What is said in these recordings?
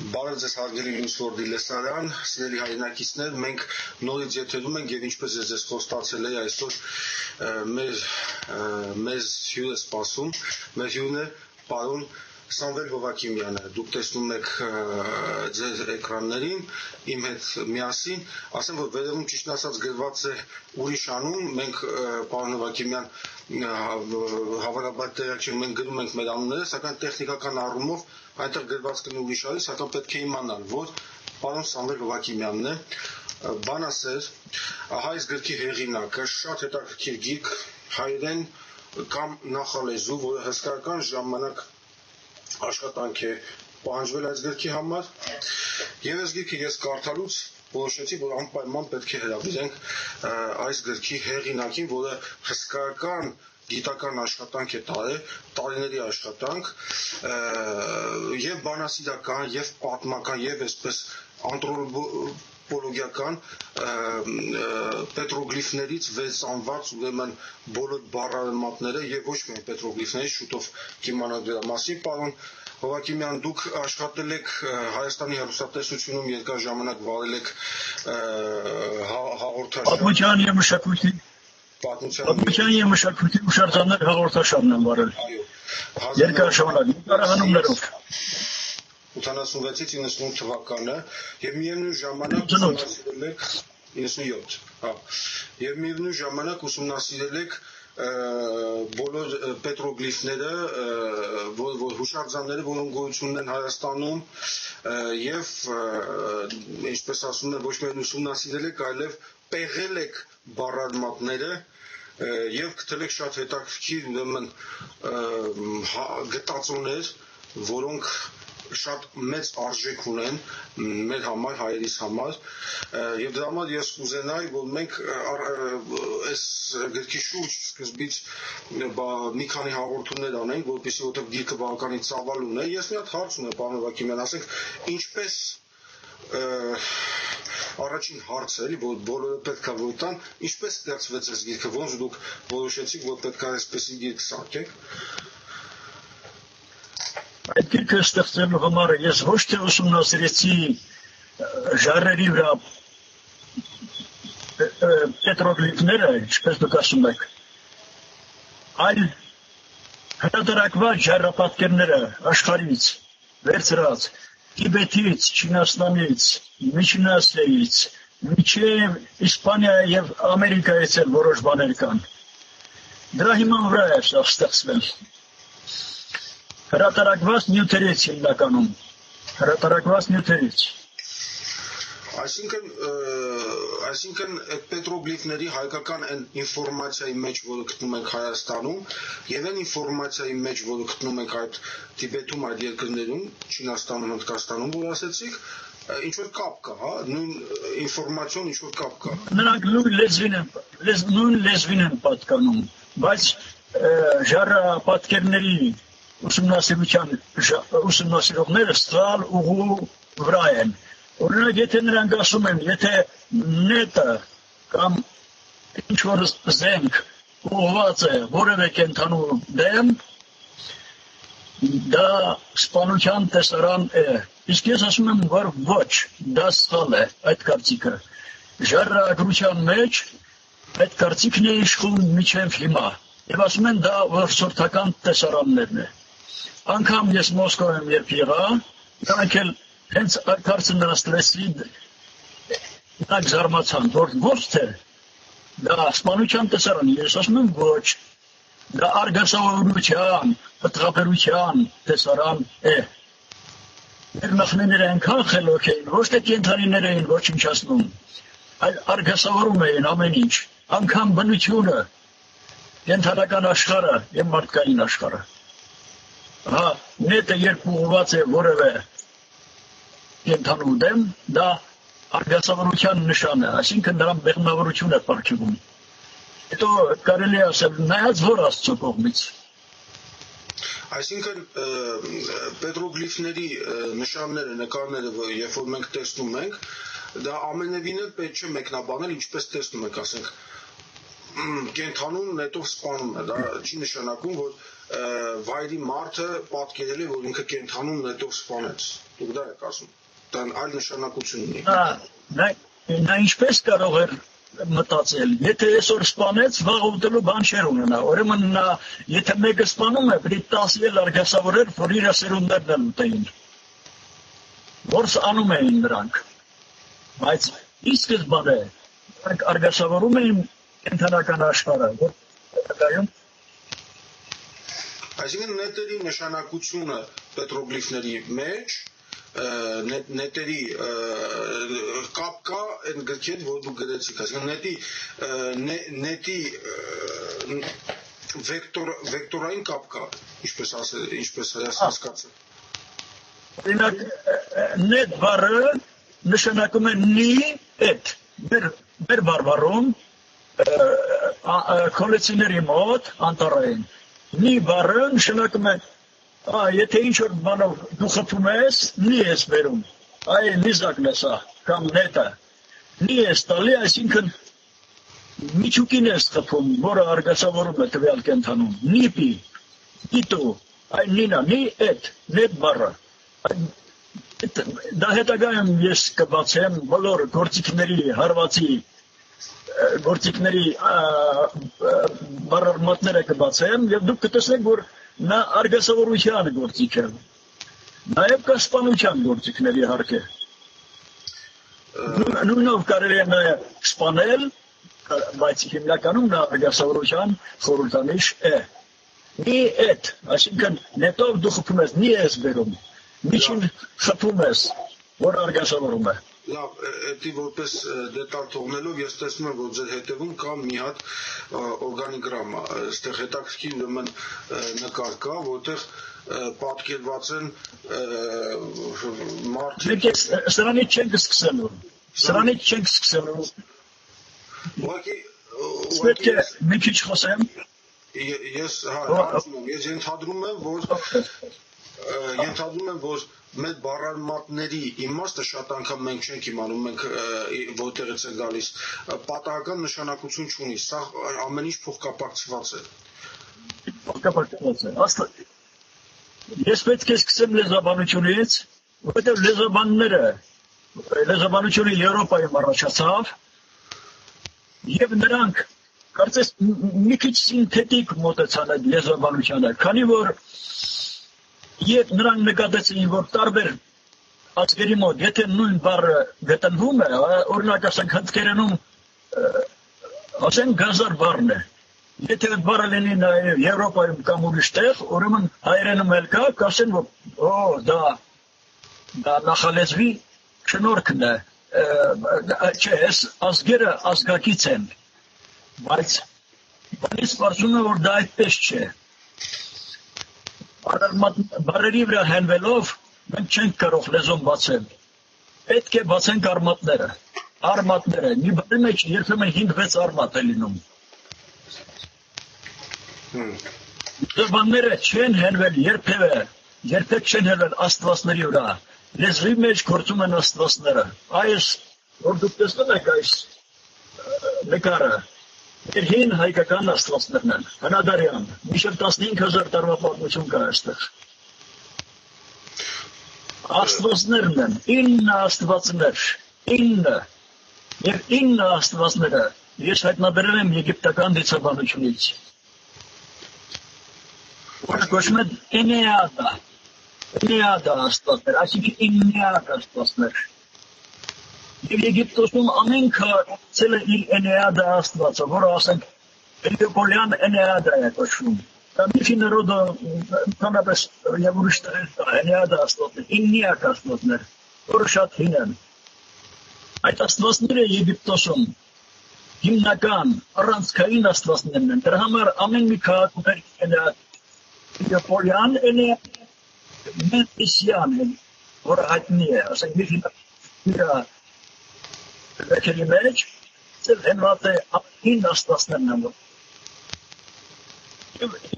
Բարև ձեզ հարգելի Լուսորդի լսարան, սիրելի հայրենակիցներ, մենք նորից եթերում ենք եւ ինչպես ես խոստացել էի այսօր մեզ հյուր է սպասում, մեր հյուրն է պարոն Սամվել Հովակիմյանը, դուք տեսնում եք ձեր էկրաններին, իմ հետ միասին, ասեմ, որ վերևում ճիշտ ասած գրված է ուրիշ անուն, մենք պարոն Հովակիմյան հավանաբար տեղյակ չենք, մենք գրում ենք մեր անունները, սակայն տեխնիկական առումով այնտեղ գրված կլինի ուրիշ արի, սակայն պետք է իմանալ, որ պարոն Սամվել Հովակիմյանն է, բանասեր, այս գրքի հեղինակը, շատ հետաքրքիր գիրք, հայերեն կամ նախալեզու, որը հսկայական ժամանակ աշխատանք է պահանջվել այս գրքի համար, եւ այս գիրքը ես կարդալուց որոշեցի, որ անպայման պետք է հրավիրենք այս գրքի հեղինակին, որը հսկայական գիտական աշխատանք է տարիների աշխատանք, եւ բանասիրական, եւ պատմական, եւ այսպես անթրոպոլոգիական պետրոգլիֆներից վեցանված ուրեմն բոլոր բառարմատները եւ ոչ միայն պետրոգլիֆներից շուտով կիմանանք դրա մասին, պարոն Հովակիմյան, դուք աշխատել եք Հայաստանի հեռուստատեսությունում երկար ժամանակ վարել եք հաղորդաշար Պատմության եւ մշակույթի հուշարձաններ հաղորդաշարն եմ վարել։ Երկար ժամանակ տարահանումներով 86-ից 98 թվականը եւ միևնույն ժամանակ ուսումնասիրել եք 97, հա։ Եվ միևնույն ժամանակ ուսումնասիրել եք բոլոր պետրոգլիֆները, որ հուշարձանները, որոնք գոյություն ունեն Հայաստանում, եւ ինչպես ասում են, ոչ միայն ուսումնասիրել եք, այլև պեղել եք բառարմատները եւ գտել եք շատ հետաքրքիր ուրեմն գտածոներ, որոնք շատ մեծ արժեք ունեն մեր համար, հայերիս համար, եւ դրա համար ես կուզենայի, որ մենք այս գրքի շուրջ սկզբից մի քանի հաղորդումներ անենք, որպեսզի որտեղ գիրքը բավականին ծավալ ունի։ Ես մի հատ հարց ունեմ, պարոն Հովակիմյան, ասենք, ինչպես առաջին հարցը, էլի, որ բոլորը պետք է որ տան, ինչպես ստեղծվեց այս գիրքը, ոնց դուք որոշեցիք, որ պետք է այսպեսի գիրք սարքեք։ Այդ գիրքը ստեղծելու համար ես ոչ թե ուսումնասիրեցի ժառերի վրա պետրոգլիֆները, ինչպես դուք ասում եք, այլ հրատարակված ժառապատկերները աշխարհից վերցրած Տիբետից, Չինաստանից, Միջին Ասիայից, մինչև Իսպանիա եւ Ամերիկայից էլ որոշ բաներ կան։ Դրա հիման վրա է սա ստեղծվել։ Հրատարակված նյութերից հիմնականում, հրատարակված նյութերից։ Այսինքն այդ պետրոգլիֆների հայկական այն ինֆորմացիայի մեջ, որը գտնում ենք Հայաստանում, եւ այն ինֆորմացիայի մեջ, որը գտնում ենք այդ Տիբետում, այդ երկրներում, Չինաստանում, Հնդկաստանում, որ ասեցիք, ինչ որ կապ կա, հա, նույն ինֆորմացիոն ինչ որ կապ կա։ Նրանք նույն լեզվին են պատկանում, բայց ժառապատկերների ուսումնասիրողները ստալ ուղու վրա են։ Օրինակ, եթե նրանք ասում են, եթե նետը կամ ինչ-որ զենք ուղղված է որևէ կենդանու դեմ, դա սպանության տեսարան է։ Իսկ ես ասում եմ, որ ոչ, դա սխալ է այդ կարծիքը։ Ժառագրության մեջ այդ կարծիքն է իշխում մինչև հիմա։ Եվ ասում են, դա որսորդական տեսարաններն է։ Անգամ ես Մոսկվայում երբ եղա, նրանք էլ հենց այդ հարցը նրանց լսի նրանք զարմացան, որ ոչ թե դա սպանության տեսարան, ես ասում եմ ոչ, դա արգասավորության, պտղաբերության տեսարան է։ Մեր նախնիները այնքան խելոք էին, ոչ թե կենդանիներ էին ոչնչացնում, այլ արգասավորում էին ամեն ինչ, անգամ բնությունը, կենդանական աշխարհը եւ մարդկային աշխարհը։ Հա, նետը երբ ուղղված է որևէ կենդանու դեմ, դա արգասավորության նշան է, այսինքն նրան բեղմնավորություն է պարգևում։ Հետո կարելի է ասել, նայած որ Աստծո կողմից։ Այսինքն պետրոգլիֆների նշանները, նկարները, երբ որ մենք տեսնում ենք, դա ամենևին էլ պետք չէ մեկնաբանել, ինչպես տեսնում ենք, ասենք, կենդանուն նետով սպանում է, դա չի նշանակում, որ վայրի մարդը պատկերել է, որ ինքը կենթանում նետով սպանեց։ Դուք դա եք ասում։ Դա այլ նշանակություն ունի։ Նա ինչպես կարող էր մտածել, եթե այսօր սպանեց, վաղ ուտելու բան չէր ունենա։ Ուրեմն նա, եթե մեկը սպանում է, պետք է 10 էլ արգասավորեր, որ իր սերունդներն էլ ուտեին։ Որս անում էին նրանք։ Բայց ի սկզբանե նրանք արգասավորում էին կենթանական աշխարհը, որ հետագայում Այսինքն նետերի նշանակությունը պետրոգլիֆների մեջ նետերի կապ կա այն գրքի հետ, որ դուք գրեցիք, այսինքն նետի վեկտորային կապ կա, ինչպես հասկացել։ Օրինակ նետ բառը նշանակում է նի էդ, մեր բարբառում քոլեցիների մոտ անտառային նի բառը նշանակում է եթե ինչ-որ բանով դու խփում ես, նի ես բերում, այ նիզակն է սա, կամ նետը, նի ես տալի, այսինքն միջուկին ես խփում, որը արգասավորում է տվյալ կենթանում, նիպի, նիտու, այ նինա, նի էդ, նետ բառը, դա հետագայում ես կբացեմ բոլոր գործիքների, հարվածի, գործիքների բառարմատները կբացեմ և դուք կտեսնեք, որ նա արգասավորության գործիք է, նաև կա սպանության գործիքների հարկ է։ Նույնով կարելի է նաև սպանել, բայց հիմնականում նա արգասավորության խորհրդանիշ է։ Մի էդ, այսինքն նետով դու խփում ես, մի ես բերում, միջին խփում ես, որ արգասավորում է։ Լավ, էդի որպես դետալ թողնելով ես տեսնում եմ, որ ձեր հետևում կա մի հատ օրգանիգրամա, այստեղ հետաքրքիր ուրեմն նկար կա, որտեղ պատկերված են մարդիկ։ Սրանից չենք սկսելու։ Սրանից չենք սկսելու։ Պետք է մի քիչ խոսեմ։ Ես ենթադրում եմ, որ մեր բառարմատների իմաստը շատ անգամ մենք չենք իմանում, մենք որտեղից է գալիս, պատահական նշանակություն չունի, սա ամեն ինչ փոխկապակցված է։ Փոխկապակցված է։ Ես պետք է սկսեմ լեզվաբանությունից, որովհետև լեզվաբանությունը Եվրոպայում առաջացավ, և նրանք կարծես մի քիչ սինթետիկ մոտեցան այդ լեզվաբանությանը, քանի որ Եվ նրանք նկատեցին, որ տարբեր ազգերի մոտ, եթե նույն բառը գտնվում է, օրինակ ասենք հնդկերենում, ասենք գազար բառն է, եթե այդ բառը լինի նաև Եվրոպայում կամ ուրիշ տեղ, ուրեմն հայերենում էլ կա, կասեն, որ դա նախալեզվի շնորհքն է, չէ, այս ազգերը ազգակից են, բայց բանից պարզում է, որ դա այդպես չէ։ Բարերի վրա հենվելով մենք չենք կարող լեզուն բացել։ Պետք է բացենք արմատները։ Մի բարի մեջ երբեմն 5-6 արմատ է լինում։ Լեզվաբանները չեն հենվել երբեք չեն հենվել աստվածների վրա։ Լեզվի մեջ գործում են աստվածները։ Այս, որ դուք տեսնում եք այս նկարը, Մեր հին հայկական աստվածներն են, հնադարյան, մինչև 15,000 տարվա պատմություն կա այստեղ։ Աստվածներն են, 9 աստվածներ, 9, և 9 աստվածները ես հայտնաբերել եմ եգիպտական դիցաբանությունից։ Որը կոչվում է Էնեադա աստվածներ, այսինքն 9 աստվածներ։ Եվ Եգիպտոսում ամեն քաղաքացել է իր Էնեադա աստվածը, որը ասենք Հելիոպոլյան Էնեադա է կոչվում։ Դա միքի նրոդը ընդհանրապես և ուրիշ տեղեր կա Էնեադա աստվածներ, 9 աստվածներ, որը շատ հին են։ Այդ աստվածները Եգիպտոսում հիմնական առանցքային աստվածներն են։ Դրա համար ամեն մի քաղաք ուներ Էնեադա, Հելիոպոլյան Էնեադա, Մեմֆիսյան է, որը հայտնի է, ասենք միքի Վեքերի մեջ ծև հենված է ամեն աստվածներն են։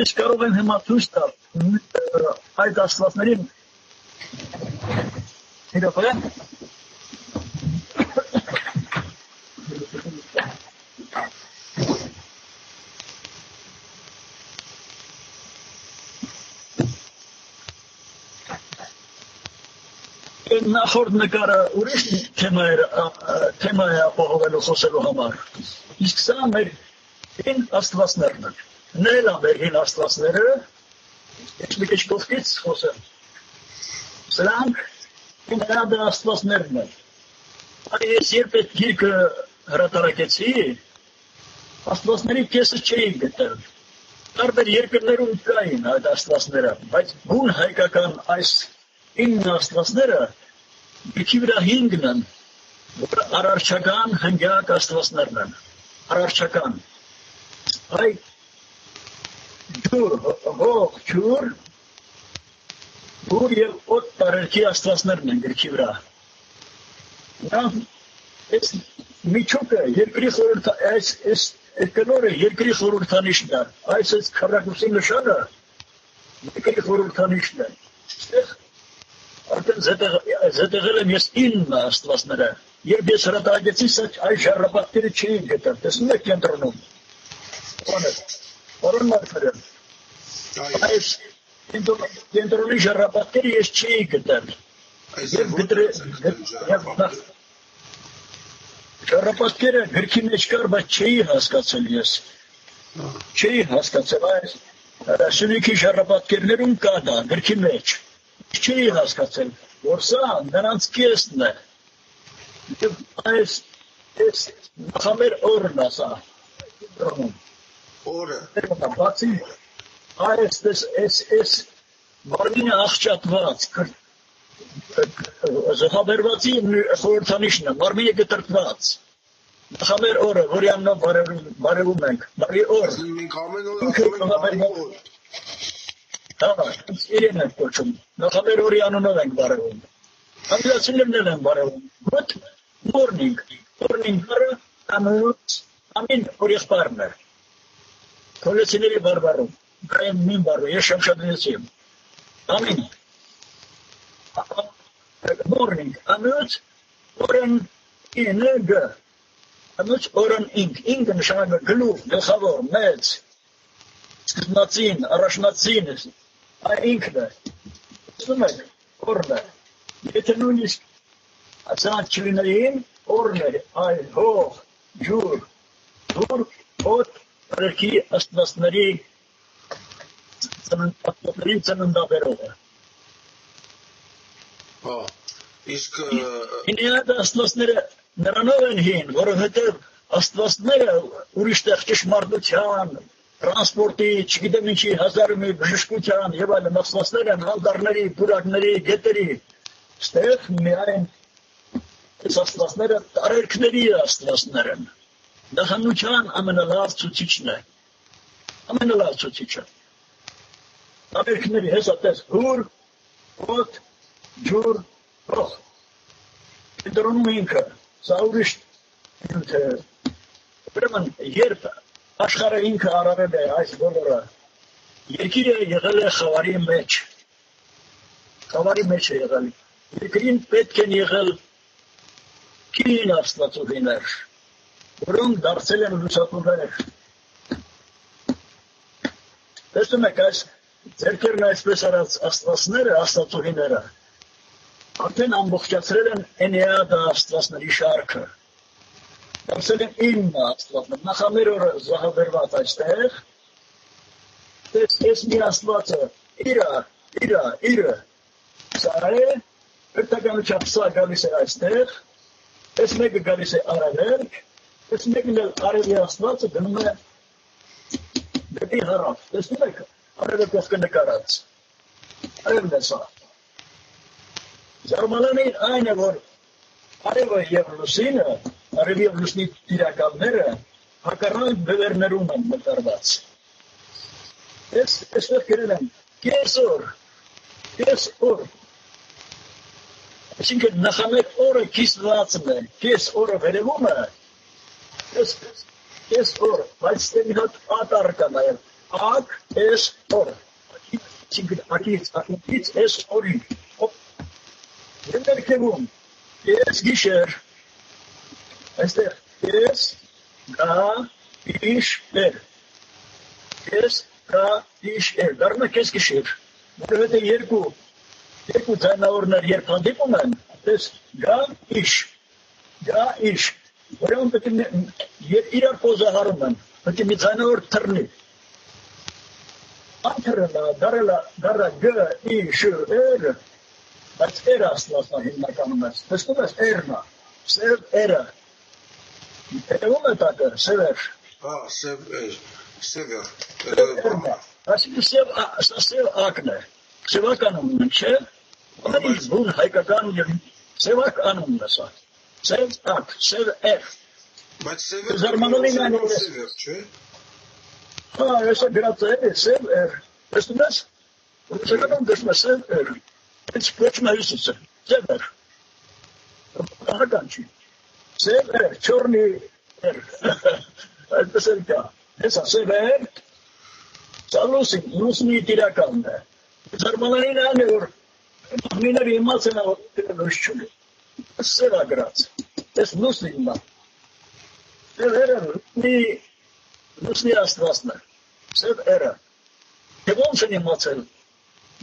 Ես կարող եմ հիմա ցույց տալ այդ աստվածներին իրոք Նախորդ նկարը ուրիշ թեմա է ապահովելու խոսելու համար։ Իսկ սա մեր հին աստվածներն են։ Նել մեր հին աստվածները, ես մի քիչ կողքից խոսեմ։ Սրանք հին աստվածներն են։ Ես երբ այդ գիրքը հրատարակեցի, աստվածների կեսը չէի գտել։ Տարբեր երկրներում կային այդ աստվածները, բայց բուն հայկական այս 9 աստվածները գրքի վրա 5-ն են, որ արարչական հնգյակ աստվածներն են, արարչական։ Այ ջուր, հող, ջուր և օդ տարերքի աստվածներն են գրքի վրա։ Այս միջուկը երկրի կնորը երկրի խորհրդանիշն է, այս քառակուսի նշանը երկրի խորհրդանիշն է։ Արդեն զետեղել եմ ես 9 աստվածները, երբ ես հրատարակեցի, այս ժառապատկերը չէի գտել, տեսնում եք կենտրոնում։ Պարոն Մարգարետ, այս կենտրոնի ժառապատկերը ես չէի գտել։ Ժառապատկերը գրքի մեջ կար, բայց չէի հասկացել ես։ Չէի հասկացել այս Սյունիքի ժառապատկերներում կա դա, գրքի մեջ։ Չէի հասկացել, որ սա նրանց կեսն է։ Եվ այս նախամեր օրն է սա։ Օրը։ Բացի այս մարմինը աղճատված, զոհաբերվածի խորհրդանիշն է, մարմինը կտրտված։ Նախամեր օրը, որի անունով բարևում ենք, բարի օր։ Մենք ամեն օր ասում ենք բարի օր։ Իրեն ենք կոչում, նախամեր օրի անունով ենք բարևում։ Անգլիացիներն են բարևում։ Good morning, morning բարը ամին օր եղբարն է։ Քոլեցիների բարբարում, կայեմ մին բարու, ես շամշադնեցի եմ։ Ամին։ Morning, ամյուց օրեն ինգ, ամյուց օրեն ինգը նշանակը գլուխ, գլխավոր, մեծ, սկզբնածին, առաջնածին, այ ինքն է, սնում եք, օրն է, եթե նույնիսկ ասանք չլիներին, օրն է, այ հող, ջուր, դուր, ոտ, արերքի աստվածների ծննդաբերող է։ Իսկ Ինիատ աստվածները նրանով են հին, որովհետև աստվածները ուրիշ տեղ ճշմարտության, տրանսպորտի, չգիտեմ ինչի, հազարումի բժշկության եւ այլն աստվածներ են հանդարների, բուրակների, գետերի։ Ստեղ միայն այս աստվածները տարերքների աստվածներ են։ Դահանության ամենալավ ցուցիչն է։ Ամենալավ ցուցիչը։ Տարերքների հեսատես հուր, ոտ, ջուր, հող։ Կենտրոնում ինքը, սա ուրիշ ուրեմն երբ աշխարհը ինքը արարել է այս բոլորը, երկիրը եղել է խավարի մեջ։ Խավարի մեջ է եղել։ Երկրին պետք են եղել կին աստվածուհիներ, որոնք դարձել են լուսատուներ։ Տեսնում եք այս ձեռքերն այսպես արած աստվածները, աստվածուհիները, արդեն ամբողջացրել են Էնեադա աստվածների շարքը։ Դարձել են 9 աստվածներ, նախամեր օրը զոհաբերված այստեղ, այս մի աստվածը իրը, սա է, հերթականությամբ սա գալիս է այստեղ, այս մեկը գալիս է արևելք, այս մեկն էլ արևի աստվածը գնում է դեպի հարավ, տեսնում եք, արևը կողքը նկարած, արևն է սա։ Զարմանալին այն է, որ արևը և լուսինը, արևի և լուսնի տիրակալները հակառակ բևերներում են մտարված։ Այստեղ գրել են կես օր։ Այսինքն նախամեկ օրը կիսվածն է, կես օրը վերևում է, կես օր, բայց ստեղ մի հատ ատար կա նաև, ակ էս օր, այսինքն ակից էս օրին, Եվ ներքևում, կես գիշեր, այստեղ կես գա իշեր, դառնա կես գիշեր, որովհետև երկու Երկու ձայնավորներ երբ հանդիպում են, տես գա իշ, ուրեմն պետք է իրար պոզահարում են, պետք է մի ձայնավոր թռնի։ Անթռնա, դարը գ, իշ, բայց էրը աստվածնա հիմնականում ես, տեսնում ես էրնա, սև էրը, հետևում է տակը, սևեր։ Սևեր, այսինքն սև ակն է, սևակ անունն չէ, ամենից բուն հայկական և սևակ անունն է սա, սև ակ, սև էր։ Բայց սևեր չէ։ Հա, եսա գրած է, սև էր, տեսնում ես, ռուսականում դեսում է սև էր, այս կոչում է հյուսիսը, սև էր, ահական չի, սև էր, չորնի էր, այդպես էլ կա, հեսա սև էր, սա լուսնի տիրականն է, զարմանալին այն է, որ միները իմաց են լույս չունի, սև ագրած, ես լուսնի իմա, սև էրը լուսնի աստվածն է, սև էրը, թե ոնց են իմացել,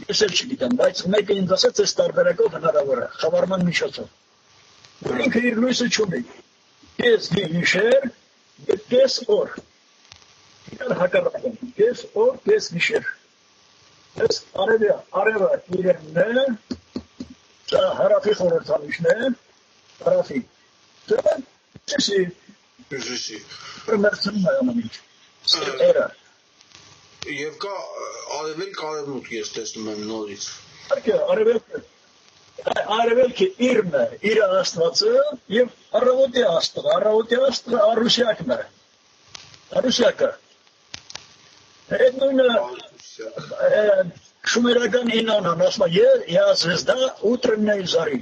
ես էլ չգիտեմ, բայց մեկը ինձ ասեց այս տարբերակով հնարավոր է, խավարման միջոցով, որ ինքը իր լույսը չունի, կես գիշեր և կես օր, իրար հակառակ են, կես օր, կես գիշեր, ես արևը իրենն է, սա հարավի խորհրդանիշն է, հարավի, սա Հյուսիսի, մերցնում է ամենից, սև էրը, և կա արևելք արևմուտք ես տեսնում եմ նորից։ Արևելքը իրն է, իր աստվածը և առավոտի աստղը Արուսյակն է, Արուսյակը։ Այդ նույնը շումերական ինանան, ասում է, я звезда утренней зари։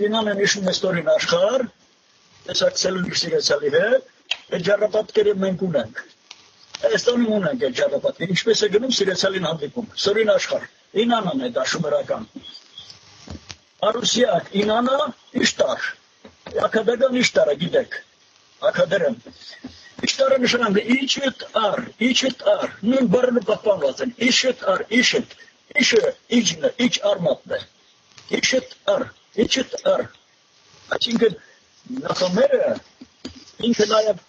Ինանն իշում է ստորին աշխար, տեսակցելու սիրեցալի հետ, այդ ժառապատկերը մենք ունենք։ Այստանում ունենք այդ ժառապատկերը, ինչպես է գնում սիրեցալին հանդիպում, ստորին աշխար, ինանն է դա շումերական։ Արուսյակ, ինանա, իշտար, ակադական իշտարը գիտեք, ակադերն։ Իշտարը նշանանք իչետ ար, նույն բարնը պահպանված են, իշետ ար, իշը իջն է, իջ արմատն է, իչետ ար, այսինքն նախամերը, ինքը նաև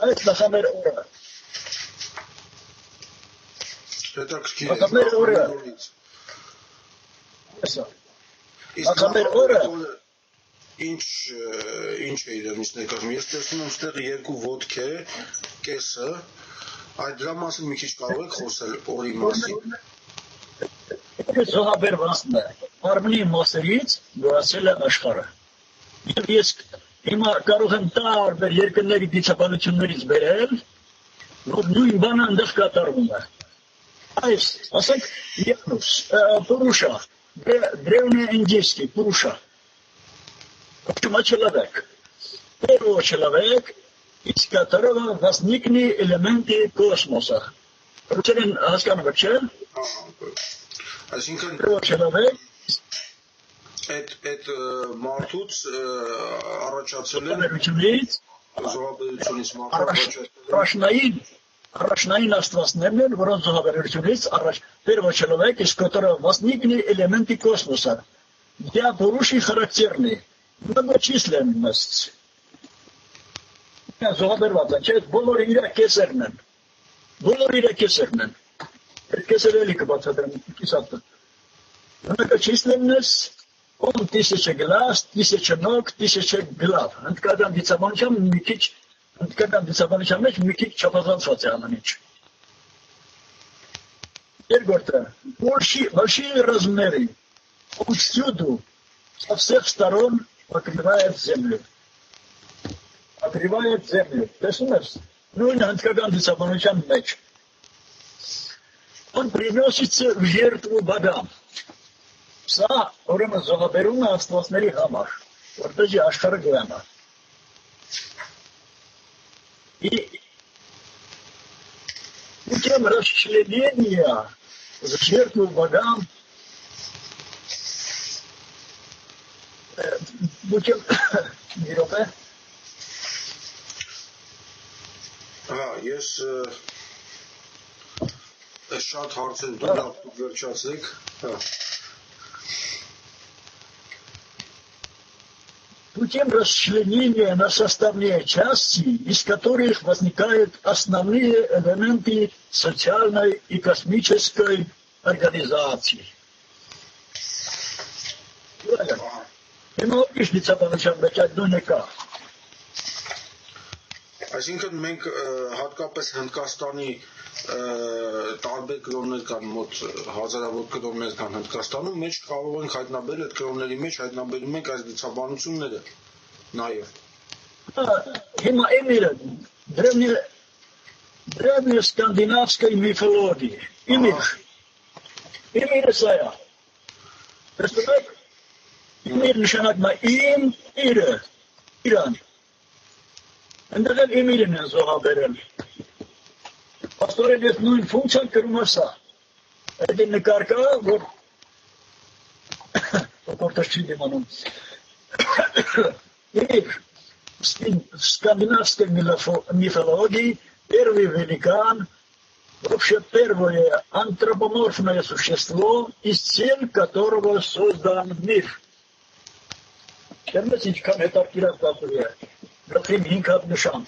այդ նախամեր օրը, նախամեր օրը, նախամեր օրը, Ինչ է իրենից ներկայացնում, ես տեսնում եմ ստեղ երկու ոտք է, կեսը, այդ դրա մասին մի քիչ կարող եք խոսել օրի մասին։ Զոհաբերվածն է, արմնի մասերից գոհացել է աշխարհը։ Եվ ես հիմա կարող եմ տարբեր երկրների դիցաբանություններից բերել, որ նույն բանը այնտեղ կատարվում է։ Այս, ասենք, Յանուս, Պուրուշա, Древний индийский, Пуруша. Почему человек? Первый человек, из которого возникли элементы космоса. Ручерин Хасканова Чел? Первый человек. Այդ մարդուց առաջացել են զոհաբերությունից մարդուց առաջնային աստվածներն են, որոնց զոհաբերությունից первый человек, из которого возникли элементы космоса. Для Пуруши характерны многочисленность. Զոհաբերված են, չէ՞, բոլորը իր կեսերն են։ Բոլորը իր կեսերն են։ Այդ կեսերը էլի կբացատրեմ, կիսատը։ Многочисленность, он 1000 глаз, 1000 ног, 1000 глав. Ընդկական դիցաբանության մի քիչ Ընդկական դիցաբանության մեջ մի քիչ չափազանցված է ամեն ինչ։ Երկրորդը, большие размеры, он всюду, со всех сторон покрывает землю. Покрывает землю. Տեսնում ես, նույն ընդկական դիցաբանության մեջ։ Он приносится в жертву богам. Սա ուրեմն զոհաբերում է աստվածների համար, որպեսզի աշխարհը գոյանա։ И путем расчленения в жертву богам, путем миропе. Ես շատ հարցեր դուք վերջացեք, հա։ Путем расчленения на составные части, из которых возникают основные элементы социальной и космической организации. Այսինքն մենք հատկապես Հնդկաստանի տարբեր կրոններ կան, մոտ հազարավոր կրոններ կան Հնդկաստանում, մեջ կարող ենք հայտնաբերել այդ կրոնների մեջ հայտնաբերում ենք այս դիցաբանությունները նաև։ Հիմա Эмира, древняя скандинавской мифологии. Эмир сая. Представляете? Эмир нշанак ма им ире. Иран. Ընդդեմ Էմիրն են զոհաբերել։ Աստորեն այդ նույն ֆունկցիան կրում է սա։ Այդ նկարկա, որ որտեղ չի դիմանում։ Эмир в скандинавской мифологии первый великан, вообще первое антропоморфное существо, из тел которого создан мир. Черносичкан это аркирастатурия. Գլխին 5 հատ նշան։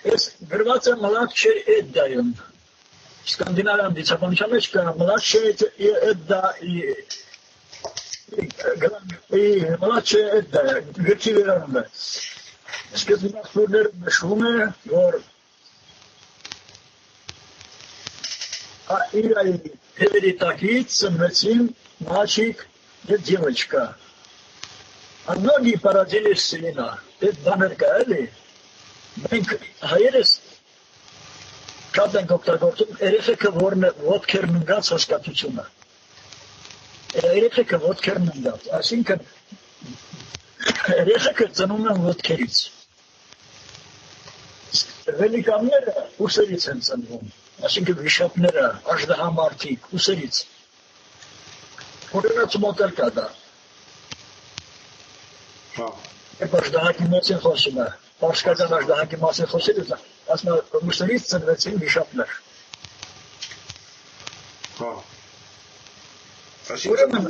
Ես գրված է Մլադչե Էդդայում։ Սկանդինավյան դիցաբանության մեջ կա Մլադչե Էդդա Մլադչե Էդդա գրքի վերանում է։ Սկզբում ավտորները նշում է, որ Перетакит, Самвецин, мальчик и девочка. А многие породились сына. Это банеркали. Хайрес. Когда гоктагортум, эрефека ворне вот кермингат со скатучуна. Эрефека вот кермингат. А синка эрефека цануна вот кериц. Великамнера усерицен цанун. Այսինքն վիշապները, աժդահամարտիկ, ուսերից։ Որոնց մոտել կա դա։ Հա։ Երբ աժդահակի մասին խոսում է, պարսկական աժդահակի մասին խոսելուց, ասում է, ուսերից ծնվեցին վիշապներ։ Հա։ Ուրեմն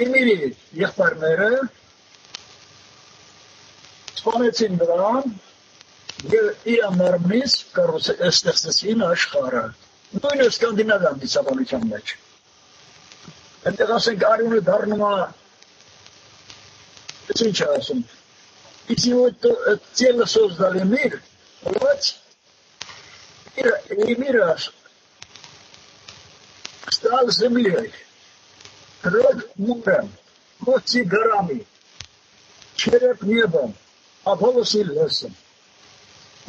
Էմիրի եղբայրները սպանեցին նրան, և իր մարմնից ստեղծեցին աշխարհը։ Նույնը սկանդինավյան դիցաբանության մեջ։ Այնտեղ ասենք արյունը դառնում է, ինչ ասում, если вот тело создали мир, вот мир стал землей, рог морем, кости горами, череп небом, а волосы лесом.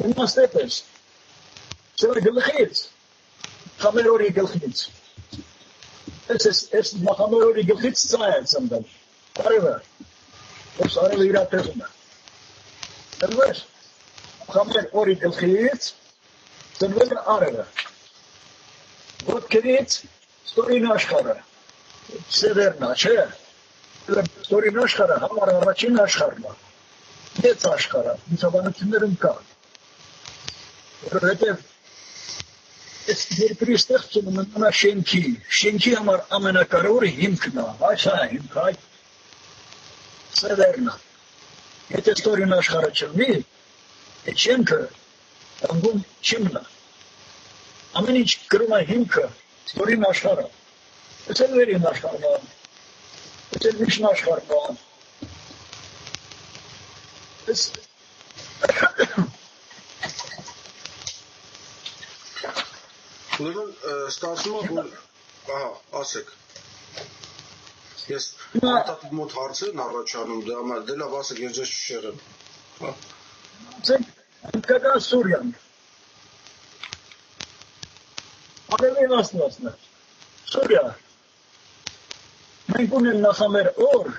Իմաստեպս, սրա գլխից, խամերորի գլխից, ես խամերորի գլխից ծայ է ծնդել, արևը, ոս արևը իրատեղում է, դրվես, խամերորի գլխից, ծնվել է արևը, ոտքերից ստորին աշխարը, սևերնա, չէ, ստորին աշխարը, համար առաջին աշխարն է, մեծ աշխարը, դիցաբանություններում կա, Որովհետև այս երկրի ստեղծումը մնում է շենքի համար ամենակարևորը հիմքն է, այս է հիմք, այդ սևերն է։ Եթե ստորին աշխարհը չլինի, այդ շենքը անգում չի մնա։ Ամեն ինչ կրում է հիմքը, ստորին աշխարհը։ Այս էլ վերին աշխարհն է, այս էլ միջին աշխարհն է։ Ուրեմն ստացվում է, որ ահա, ասեք։ Ես մոտ հարցերն առաջանում, դե լավ ասեք, ես ձեզ չշեղեմ։ Ասեք, Հնդկական Սուրիան։ Արևին ասնասն է։ Սուրիա։ Մենք ունենք նախամեր օր,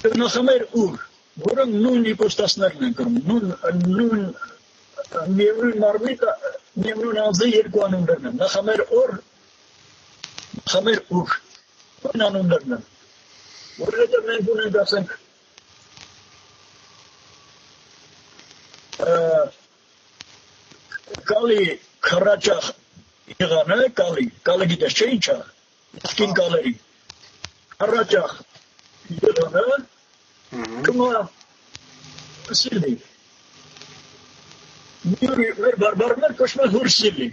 և նախամեր ուր, որոնք նույն իպոստասներն են կրում, նույն միևնույն մարմիտը, միևնույն անձը երկու անուններն են, նախամեր օր, նախամեր ուր, նույն անուններն են, որովհետև մենք ունենք, ասենք, Կալի քարաճախ եղան է, կալը գիտես չէ ինչա, իսկին կալերի, քարաճախ եղան է, կմա սիլի, մեր բարբարներ կոշմ է հուրսիլի,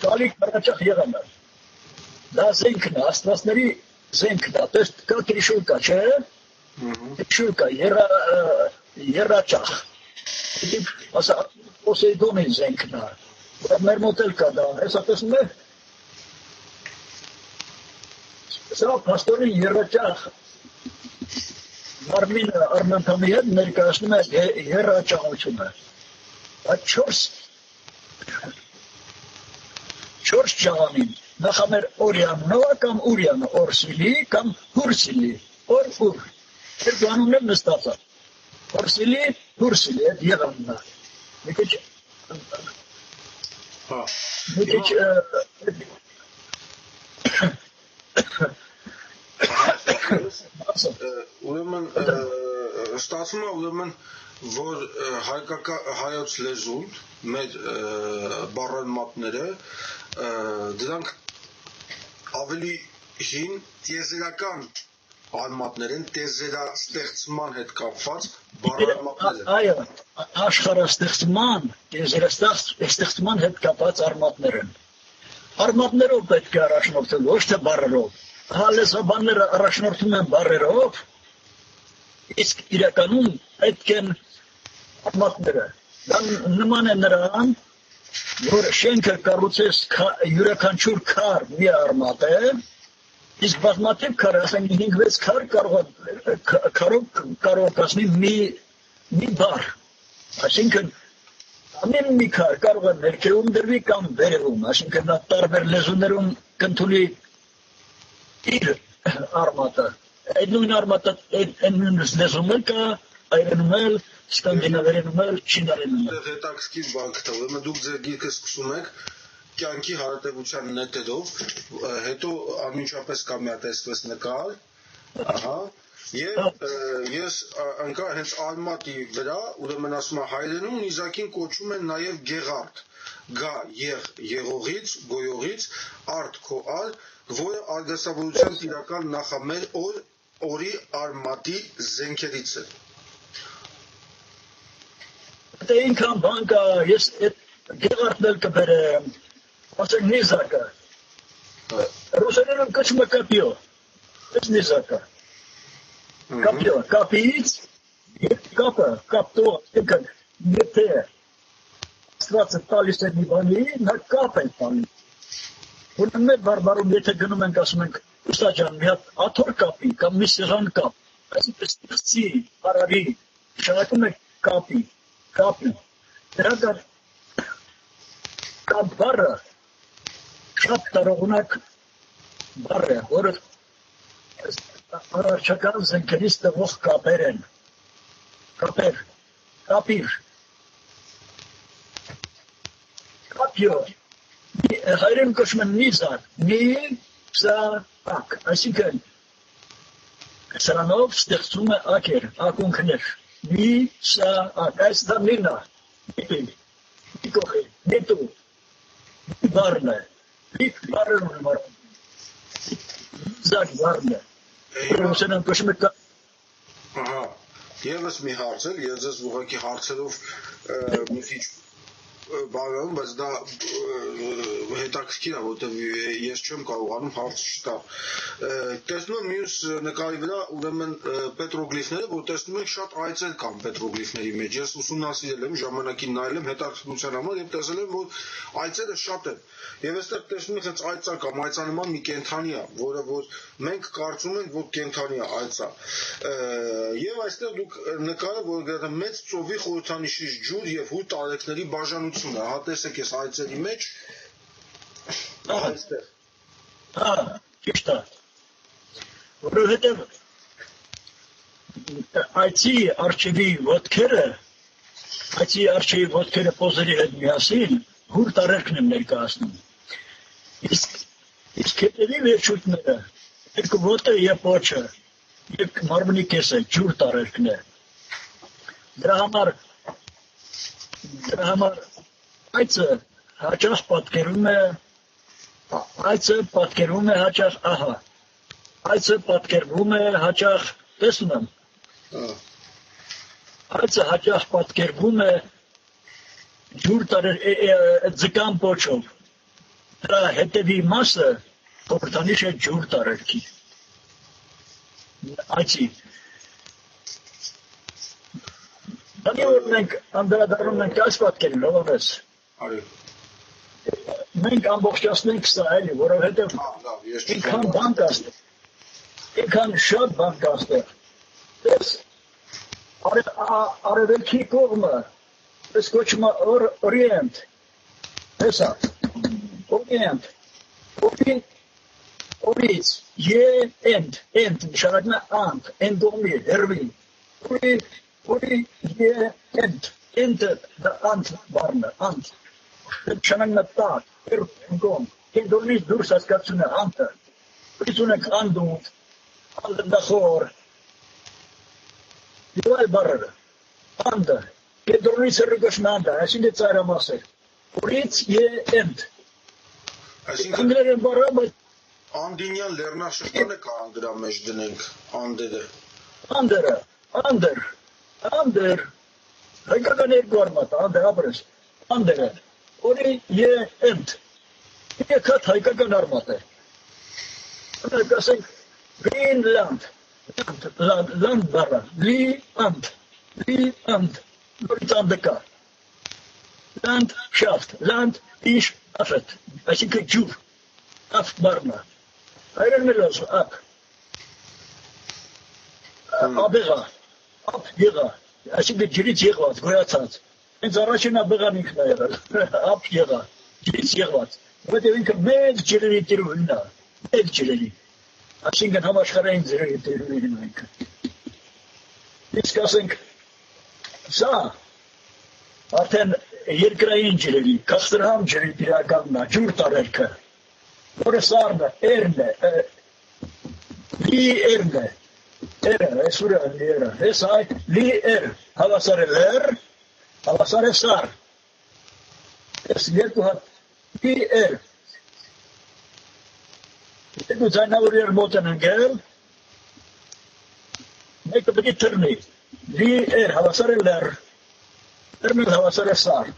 կալի քարաճախ եղան է, դա զենքն է, աստվածների զենքն է, տես կա տրիշուլկա չէ, տրիշուլկա, երաճախ, ասա, Պոսեյդոնի զենքն է, մեր մոտ էլ կա դա, հեսա տեսնում է, սա պաստորի երաճախ, մարմինը արմենթամի հետ ներկայացնում է երաճաղությունը, այդ չորս ճաղանին, նախամեր օրյաննով կամ ուրյանը, օրսիլի կամ հուրսիլի, օր, երկու անուններ նստած է, օրսիլի, հուրսիլի, այդ եղանն է, մի քիչ ուրեմն ստացվում է ուրեմն որ հայոց լեզուն մեր բառերմատները դրանք ավելի հին տիեզերական արմատներ են տիեզերաստեղծման հետ կապված բառերմատներ են այո աշխարհաստեղծման տիեզերաստեղծման հետ կապված արմատներ են արմատներով պետք է առաջնորդել ոչ թե բառերով հալեսաբանները առաջնորդում են բառերով իսկ իրականում պետք են արմատները դա նման է նրան որ շենքը կառուցես յուրաքանչյուր քար մի արմատ է իսկ բազմաթիվ քար ասենք 5-6 քար կարող կազմի մի բառ այսինքն ամեն մի քար կարող է ներքևում դրվի կամ վերևում այսինքն նա տարբեր լեզուներում կընդունի իր արմատը այդ նույն արմատը այն նույն լեզվում էլ կա այրենում էլ սկանդինավերենում էլ չինարենում էլ հետաքրքիր բան գտա ուրեմն դուք ձեր գիրքը սկսում եք կյանքի հարատևության նետերով հետո անմիջապես կա մի հատ այսպես նկար ահա եւ ես անկա հենց արմատի վրա ուրեմն ասում եմ հայերենում նիզակին կոչում են նաեւ գեղարդ գա եղողից գոյողից արդ քոար որը արգասավորության տիրական նախամեր օրի արմատի զենքերից է Դե ինքան բան կա ես այդ գեղարդն էլ կբերեմ ասենք նիզակը ռուսերենում կոչում է կապիո այս նիզակը կապիո կապից կապը կապտո եթե ստվածը տալիս է մի բանի նա կապ է տալիս Ուրեմն մեր բարբարում եթե գնում ենք ասում ենք ուստաջան մի հատ աթոռ կապի կամ մի սեղան կապ այսպես ստեղծի արարի շարակում է կապի դրա կապ բառը շատ տարողունակ բառ է որը արարչական զենքերից տվող կապեր են կապիր կապյո հայերեն կոչում են նիզակ նիզակ այսինքն սրանով ստեղծում է ակեր ակունքներ նիզակ այս դա մինա մի կողի նետու մի բառն է մի բառն է նիզակ բառն է ռուսերեն կոչում է ահա Եվս մի հարց էլ ես ձեզ ուղղակի հարցերով մի քիչ բաղանում, բայց դա հետաքրքիր է, որտեղ ես չեմ կարողանում հարց չտալ։ Տեսնում եմ մյուս նկարի վրա ուրեմն պետրոգլիֆները, որ տեսնում եք շատ այծեր կան պետրոգլիֆների մեջ։ Ես ուսումնասիրել եմ, ժամանակին նայել եմ հետաքրքրության համար եւ տեսել եմ, որ այծերը շատ են։ Եվ այստեղ տեսնում եք հենց այծա կամ այծանման մի կենդանի է, որը որ մենք կարծում ենք, որ կենդանի է այծա։ Եվ այստեղ դուք նկարը, որ գրել մեծ ծովի խորհրդանիշի ջուր եւ հուր տարեքների բաժանություն Հա տեսեք ես այծերի մեջ այստեղ ճիշտ է որովհետև այծի արջևի ոտքերը պոզերի հետ միասին հուր տարերքն են ներկայացնում իսկ հետևի վերջույթները երկու ոտը եւ պոչը եւ մարմնի կեսը ջուր տարերքն է դրա համար համար այցը հաճախ պատկերում է հաճախ ահա այցը պատկերվում է հաճախ տեսնում եմ այցը հաճախ պատկերվում է ջուր տարեր ձկան պոչով դրա հետևի մասը խորհրդանիշ է ջուր տարերքի այցի Դանի որ մենք անդրադառնում ենք այս պատկերին, ովպես մենք ամբողջացնենք սա էլի, որովհետև ինքան բան կաստեղ, ինքան շատ բան կաստեղ, ես արևելքի կողմը, ես կոչում է օրիենտ, հեսա, օրիենտ, օրից, ընդ, նշանակն է անդ, ընդողմի, հերվի, ընդ, անդ բարնը, անդ, նշանակն է տակ, ընկոմ, կենդորնից դուրս հասկացուն է անդը, պրիցուն եք անդունդ, անդնդախոր, և այլ բարերը, անդը, կենդորնից հրրգոշն անդը, այսինք է ծայրամաս է, օրից ընդ, անգլեր են բարը, բայց Անդինյան լեռնաշրջանը կարող դրա մեջ դնենք անդերը։ Անդեր, հայկական երկու արմատ, անդեր ապրես, անդերը, օրի ընդ, եքատ հայկական արմատ է, ասենք, Greenland, land բարը, land, նորից անդը կա, landschaft, land իշ افت, այսինք ջուր, ավ բարնը, այրեն մեր ասում, ապ, աբեղա, ապ եղա, այսինք ջրից եղված, գոյացած, հենց առաջին աբեղան ինքն է եղել, ապ եղա, ջրից եղված, որտեղ ինքը մեծ ջրերի տիրուհին է, մեծ ջրերի, այսինքն համաշխարհային ջրերի տիրուհին է ինքը, իսկ ասենք, սա, արդեն երկրային ջրերի, կաստրհամ ջրի տիրականն է, ջուր տարերքը, որը սարն է, էրն է, լի էրն է, էրը, այսուր է լի էրը, ես այ լի էր, հավասար է լեր, հավասար է սար, ես երկու հատ, լի էր, երկու ձայնավորեր մոտ են ընգել, մեկը պտի թրնի, լի էր, հավասար է լեր, լերն էլ հավասար է սար,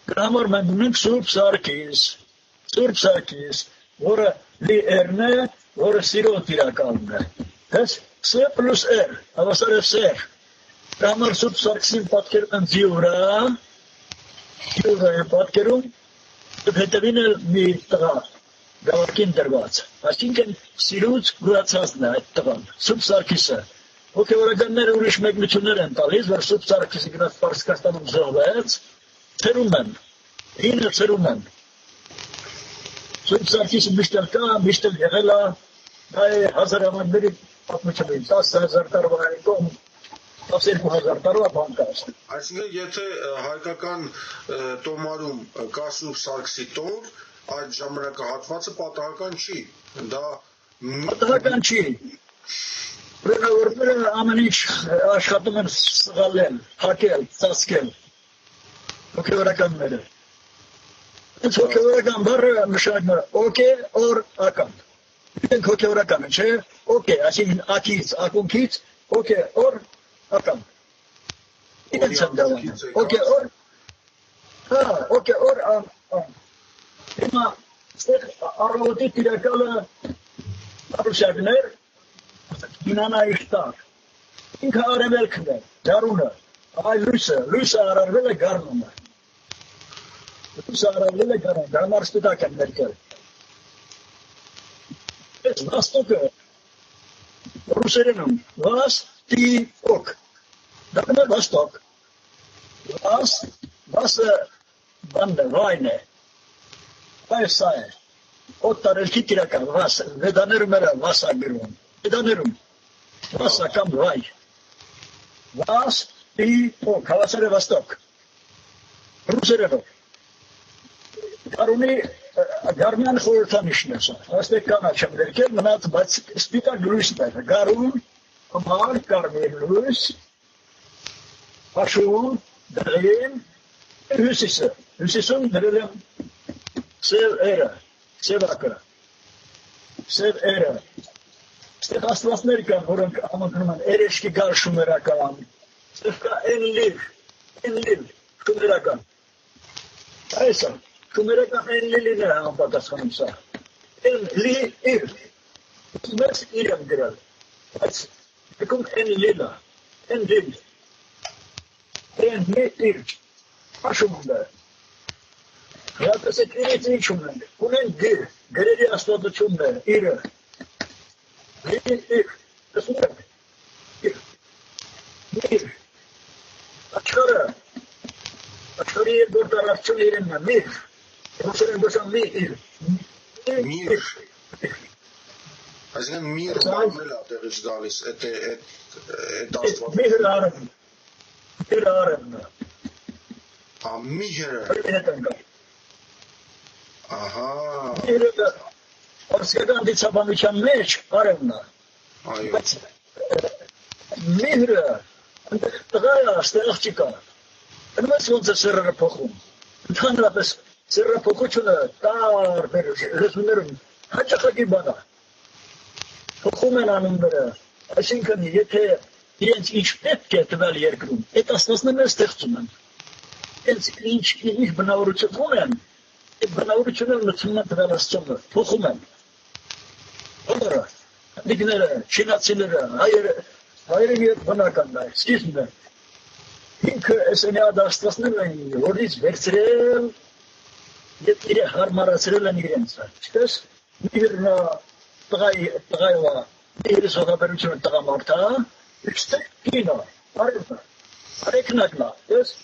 դրա համար մենք ունենք Սուրբ Սարգիս, որը լի էրն է, որը սիրո տիրականն է, հես Ս պլուս էր, հավասար է սեր, դրա համար Սուրբ Սարգսին պատկերում են ձիուրա է պատկերում, հետևին էլ մի տղա, գավակին դրված, այսինքն սիրուց գոյացածն է այդ տղան, Սուրբ Սարգիսը, հոգևորականները ուրիշ մեկնություններ են տալիս, որ Սուրբ Սարգիսը գնաց Պարսկաստանում զոհվեց, ցերում են, ինը ցերում են, Սուրբ Սարգիսը միշտ էլ կա, միշտ էլ եղել է, այ հազարամատների պատմությունին, 10,000 տարվա կողմ, 12,000 տարվա բան կա։ Այսինքն, եթե հայկական տոմարում կա Սուրբ Սարգսի տոր, այդ ժամանակահատվածը պատահական չի, դա պատահական չի, Բրենավորները ամեն ինչ աշխատում են սղալել, հակել, ծածկել, հոգևորականները։ Հենց հոգևորական բառը նշանակում է օկե օր ական։ Մենք հոգևորականը, չէ, օկե, այսինքն ակից, ակունքից, օկե օր ական։ Իրենց են դավան, օկե օր, օկե օր ան։ Հիմա ստեղ առավոտի տիրակալը արուսյակներ, Ինանա իշտար, ինքը արևելքն է, գարունը, այ լույսը արարվել է գարնում է, գարմար ստուտակ են ներկել, ես վաստոկը, ռուսերենում, վաստիոկ, դարում է վաստոկ, վասը բանն է, վայն է, այս սա է, օտ տարելքի տիրական, վեդաներում էր վասա գրում, վեդաներում, Վասա կամ վայ, վաստիոկ, հավասար է վաստոկ, ռուսերենով, գարմյան խորհրդանիշն է սա, աստեղ կանաչ եմ ներկել, մնաց, բայց սպիտակ լույսն է, գարուն, մար, կարմիր լույս, հաշում, դղին, Հյուսիսում դրել եմ սև էրը, սևակը, սև էրը, ստեղ աստվածներ կան, որոնք ամընկնում են էրեշկի գար շումերական, ստեղ կա էնլիվ, շումերական, այսա, շումերական էնլիլին է համապատասխանում սա, էնլիվ, մեծ իր եմ գրել, բայց եկում էնլիլը, էնլիվ, էնլիվ, Աշումն է, հատասեք իրից ինչ ունենք, ունեն գիր, գրերի աստվածությունն է, իրը, իր, տեսնում եք, իր, աչքարի երկորդ առավչուն իրենն է, միր, ռուսերեն գոսան միր, այսինքն միր բանն էլ ատեղից գալիս, էդ աստված։ Միրը արևն է, Միրը։ Ահա։ Միրը արսկական դիցաբանության մեջ արևն է։ Այո։ Բայց միրը տղա է, ստեղ աղջիկա։ Այնպես ոնց է սեռը փոխում։ Ընդհանրապես սեռը փոխությունը տարբեր լեզուներում հաճախակի բան է։ Փոխում են անունները։ Այսինքն եթե իրենց ինչ պետք է տվել երկրում, այդ աստվածներն ստեղծում են։ Հենց ինչ բնավորություն ունեն, այդ բնավորությունները մտցնում են տվել աստծոը, փոխում են։ Բոլորը, դիգները, չինացիները, հայերը մի բնականն է, սկիզբն է։ Ինքը այսենյա աստվածներն են, որից վերցրել և հարմարացրել են իրենց։ Չտես, միրնա տղայվա, միրը սողաբերությունը տղամարդա, իստեղ կինա, արևնա, արեկնակնա, ես,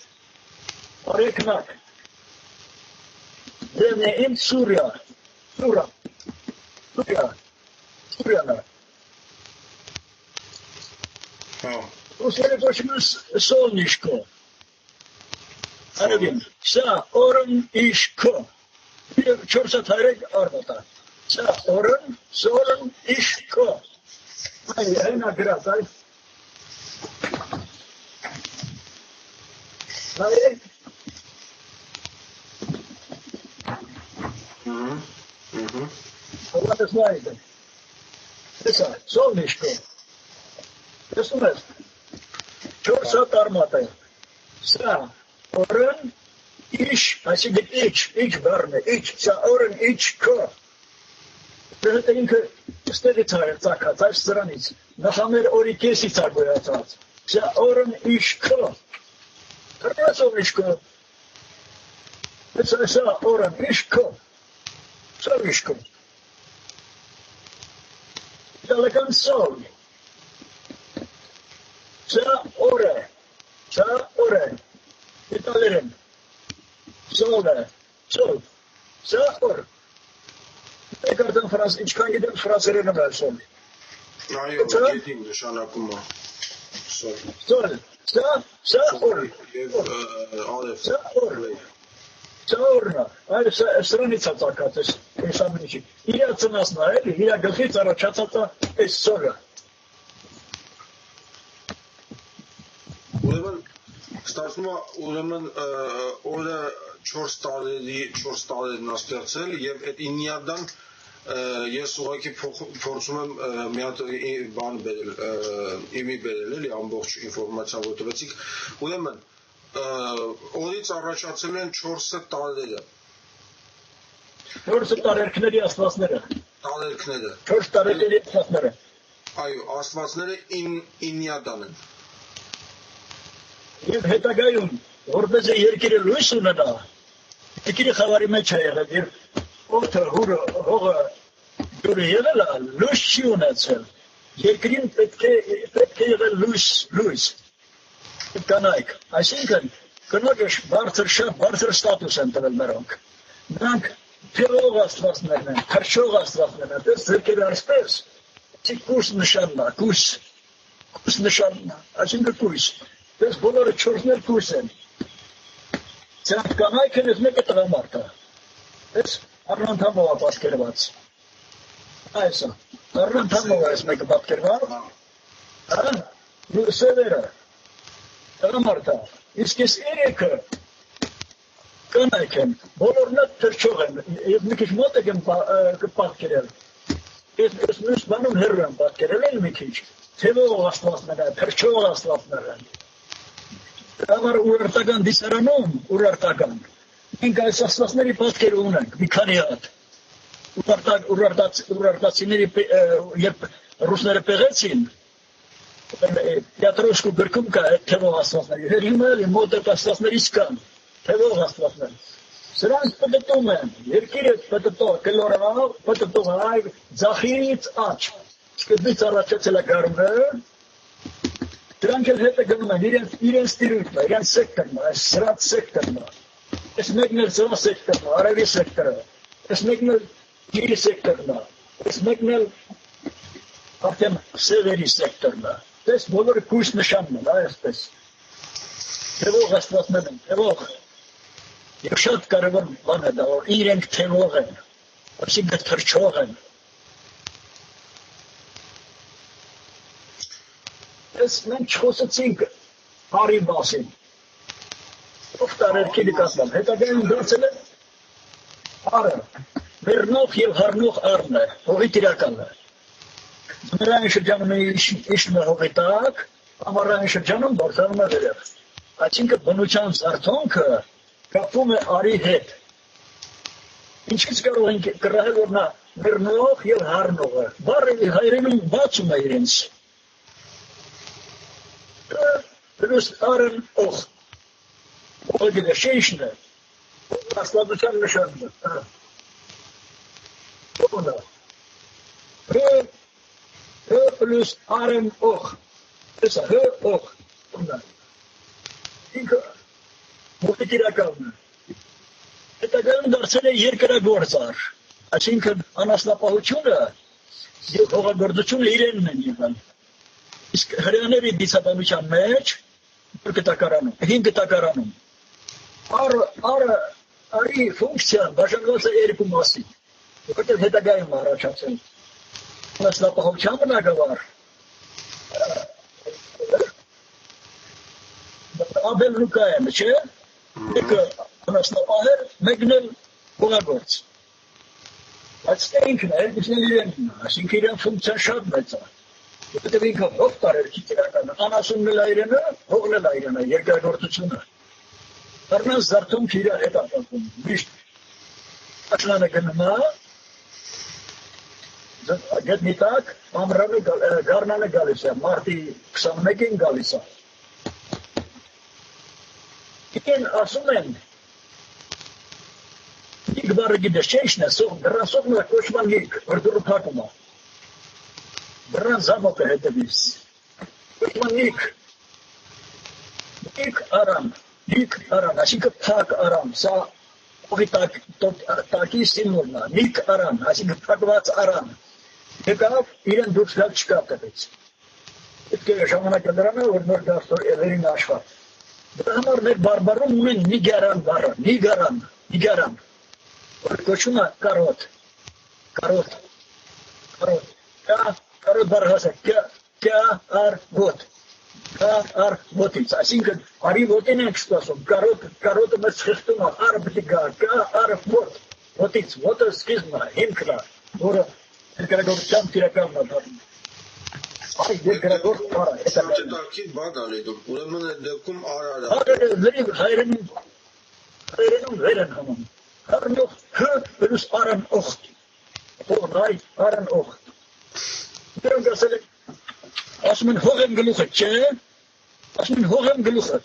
արեկնակ, դրևն է իմ Սուրյանա, Ռուսերը կոչում են Սոլնիշկո, արևին, սա օրն իշկո, 403 արվատա, սա օրն, սոլն իշկո, այնա գրած, What is like? This is Solnishko. This is Chorsa Tarmata. Sa Oren ish, I see the each barne, sa Oren each ko. This is steady tire, Taka, type stranic. Nahamer Orikesi Tagoyatat. Sa Oren ish ko. Solnishko. This is sa Oren ish ko. Solnishko. Dalakan sol. Sa ore. Italian. Sole. Sol. Sa or. Ik had een Frans, ik kan je een Frans herinneren, sol. Nou ja, dat is niet nշանակում է. Sol. Sa or. Sa or. Ծորնա, այս սրանից է ծակած այս ամենիչի, իրա ծնասնա էլի, իրա գլխից առաջացած այս սորը։ Ուրեմն, ստացվում է, ուրեմն, օրը 4 տարերն աստեղծել և այդ ինյադան ես ուղղակի փորձում եմ մի հատ բան բերել, իմի բերել էլի ամբողջ ինֆորմացիան, որ տվեցիք, ուրեմն, օրից առաջացել են 4 տարերը։ 4 տարերքների աստվածները։ Տարերքները։ 4 տարերքների աստվածները։ Այո, աստվածները ինյադան են։ Եվ հետագայում, որպես է երկիրը լույս ունենա, երկիրը խավարի մեջ է եղել, և օդը, հողը, ջուրը եղել է, լույս չի ունեցել։ Երկրին պետք է եղել լույս։ Կանայք, այսինքն կնոջը շատ բարձր ստատուս են տվել նրանք։ Նրանք փեղող աստվածներն են, թռչող աստվածներն են, դες ձերքերը այսպես, կույս նշանն է, կույս նշանն է, այսինքն կույս, դες բոլորը 4-ներ կույս են։ Սրանք կանայք են, ես մեկը տղամարդ է, դες առնանդամով է պատկերված։ Այսա, առնանդամով է ես մեկը պատկերված, սևերը, Տղամարդա, իսկ ես երեքը կանայք են, բոլորն էլ թրջող են, ես մի քիչ մոտ եմ պատկերել, ես մյուս բանում հեռու եմ պատկերել էլ մի քիչ, թևող աստվածներ են, թրջող աստվածներ են, համար ուրարտական դիսարանում, ուրարտական, մենք այս աստվածների պատկեր ունենք, մի քանի հատ, ուրարտացիների, երբ ռուսները պեղեցին, Պյատրոշկու գրքում կա այդ թևող աստվածների, հիմա էլ մոտ այդ աստվածներից կան, թևող աստվածներ, սրանք պտտում են, երկիրը պտտող, կլորանով պտտում են, այ ձախից աչ, սկզբից առաջացել է գարունը, դրանք էլ հետը գնում են, իրենց տիրույթն է, իրենց սեկտորն է, այս սրած սեկտորն է, այս մեկն էլ ծվա սեկտորն է, արևի սեկտորը, այս մեկն էլ գիրի սեկտորն է, այս մեկն էլ արդեն սևերի սեկտորն է, Պես բոլորը կույս նշանն են, այսպես, թևող աստվածներ են, թևող, և շատ կարևոր բան է դա, որ իրենք թևող են, այսինքն թրջող են, Պես մենք չխոսեցինք արի մասին, ով տարերքի նկատմամբ, հետագայում դարձել է արը, վերնող և հարնող արն է, հողի տիրականն է, Ամառային շրջանում է իշնում է հողի տակ, ամառային շրջանում բարձրանում է վերև, այսինքն բնության զարթոնքը կապվում է արի հետ, ինչից կարող ենք կռահել, որ նա վերնող և հարնող է, բառը հայերենում բացում է իրենց, Պլյուս արն օղ, օղը գիտե շեիշն է, աստվածության նշանն է, Հ պլյուս արն օղ, տեսա, հ օղ, ինքը հողի տիրականն է, հետագայում դարձել է երկրագործ առ, այսինքն անասնապահությունը և հողագործությունը իրենն են եղան, իսկ հրեաների դիցաբանության մեջ, հին գտակարանում, արի ֆունկցիան բաժանված է երկու մասի, որտեղ հետագայում առաջացել, անասնապահության բնագավառ, Աբելն ու Կայանը, չէ, մեկը անասնապահ էր, մեկն էլ հողագործ, բայց ինքն է, երկուսն էլ իրենքն է, այսինքն իրեն ֆունկցիան շատ մեծ է, Որտեղ ինքը հող տարերքի տիրականը, անասունն էլ այրենը, հողն էլ այրենը, երկրագործությունը, Առնան զարթոնք իրար հետ ապատում, միշտ աշնանը գնում է, գետնի տակ, գարնանը գալիս է, մարտի 21-ին գալիս է, Իրեն ասում են, Նիկ բարը գիտես, չէ իշն է, դրանսովն է կոչման նիկ, որ դուրը պակում է, Դրան զամոք է հետևիս, կոչման նիկ արան, այսինքը պակ արան, սա ողի տակի սիմվոլն է, նիկ արան, այսինքը պակված արան, եկավ իրեն դուրս գալ չկա տվեց, պետք է ժամանակը դրան է, որ նոր դաստոր էվերին աշվատ, Դրա համար մեր բարբարում ունեն նիգարան բարը, նիգարան, որ կոչում է կարոտ, կարոտ բարը հասը, կա առ ոտից, այսինքն արի ոտին ենք սպասում, կարոտը մեզ խեղտում է, առ պտի գա, կա առ ոտից, ոտը սկիզբն է, հիմքն է, որը երկրագործության տիրականն է դառնում։ Այս երկրագործ բարը, Սանջետարքի բա գալի դուք, ուրեմն է դեպքում արարա։ Լրիվ հայրենում վեր են հանում, հարնող հ պլյուս արան օղտ, հողնայ արան օղտ, դրանք ասել է, ասում են հող եմ գլուխը, չէ, ասում են հող եմ գլուխը,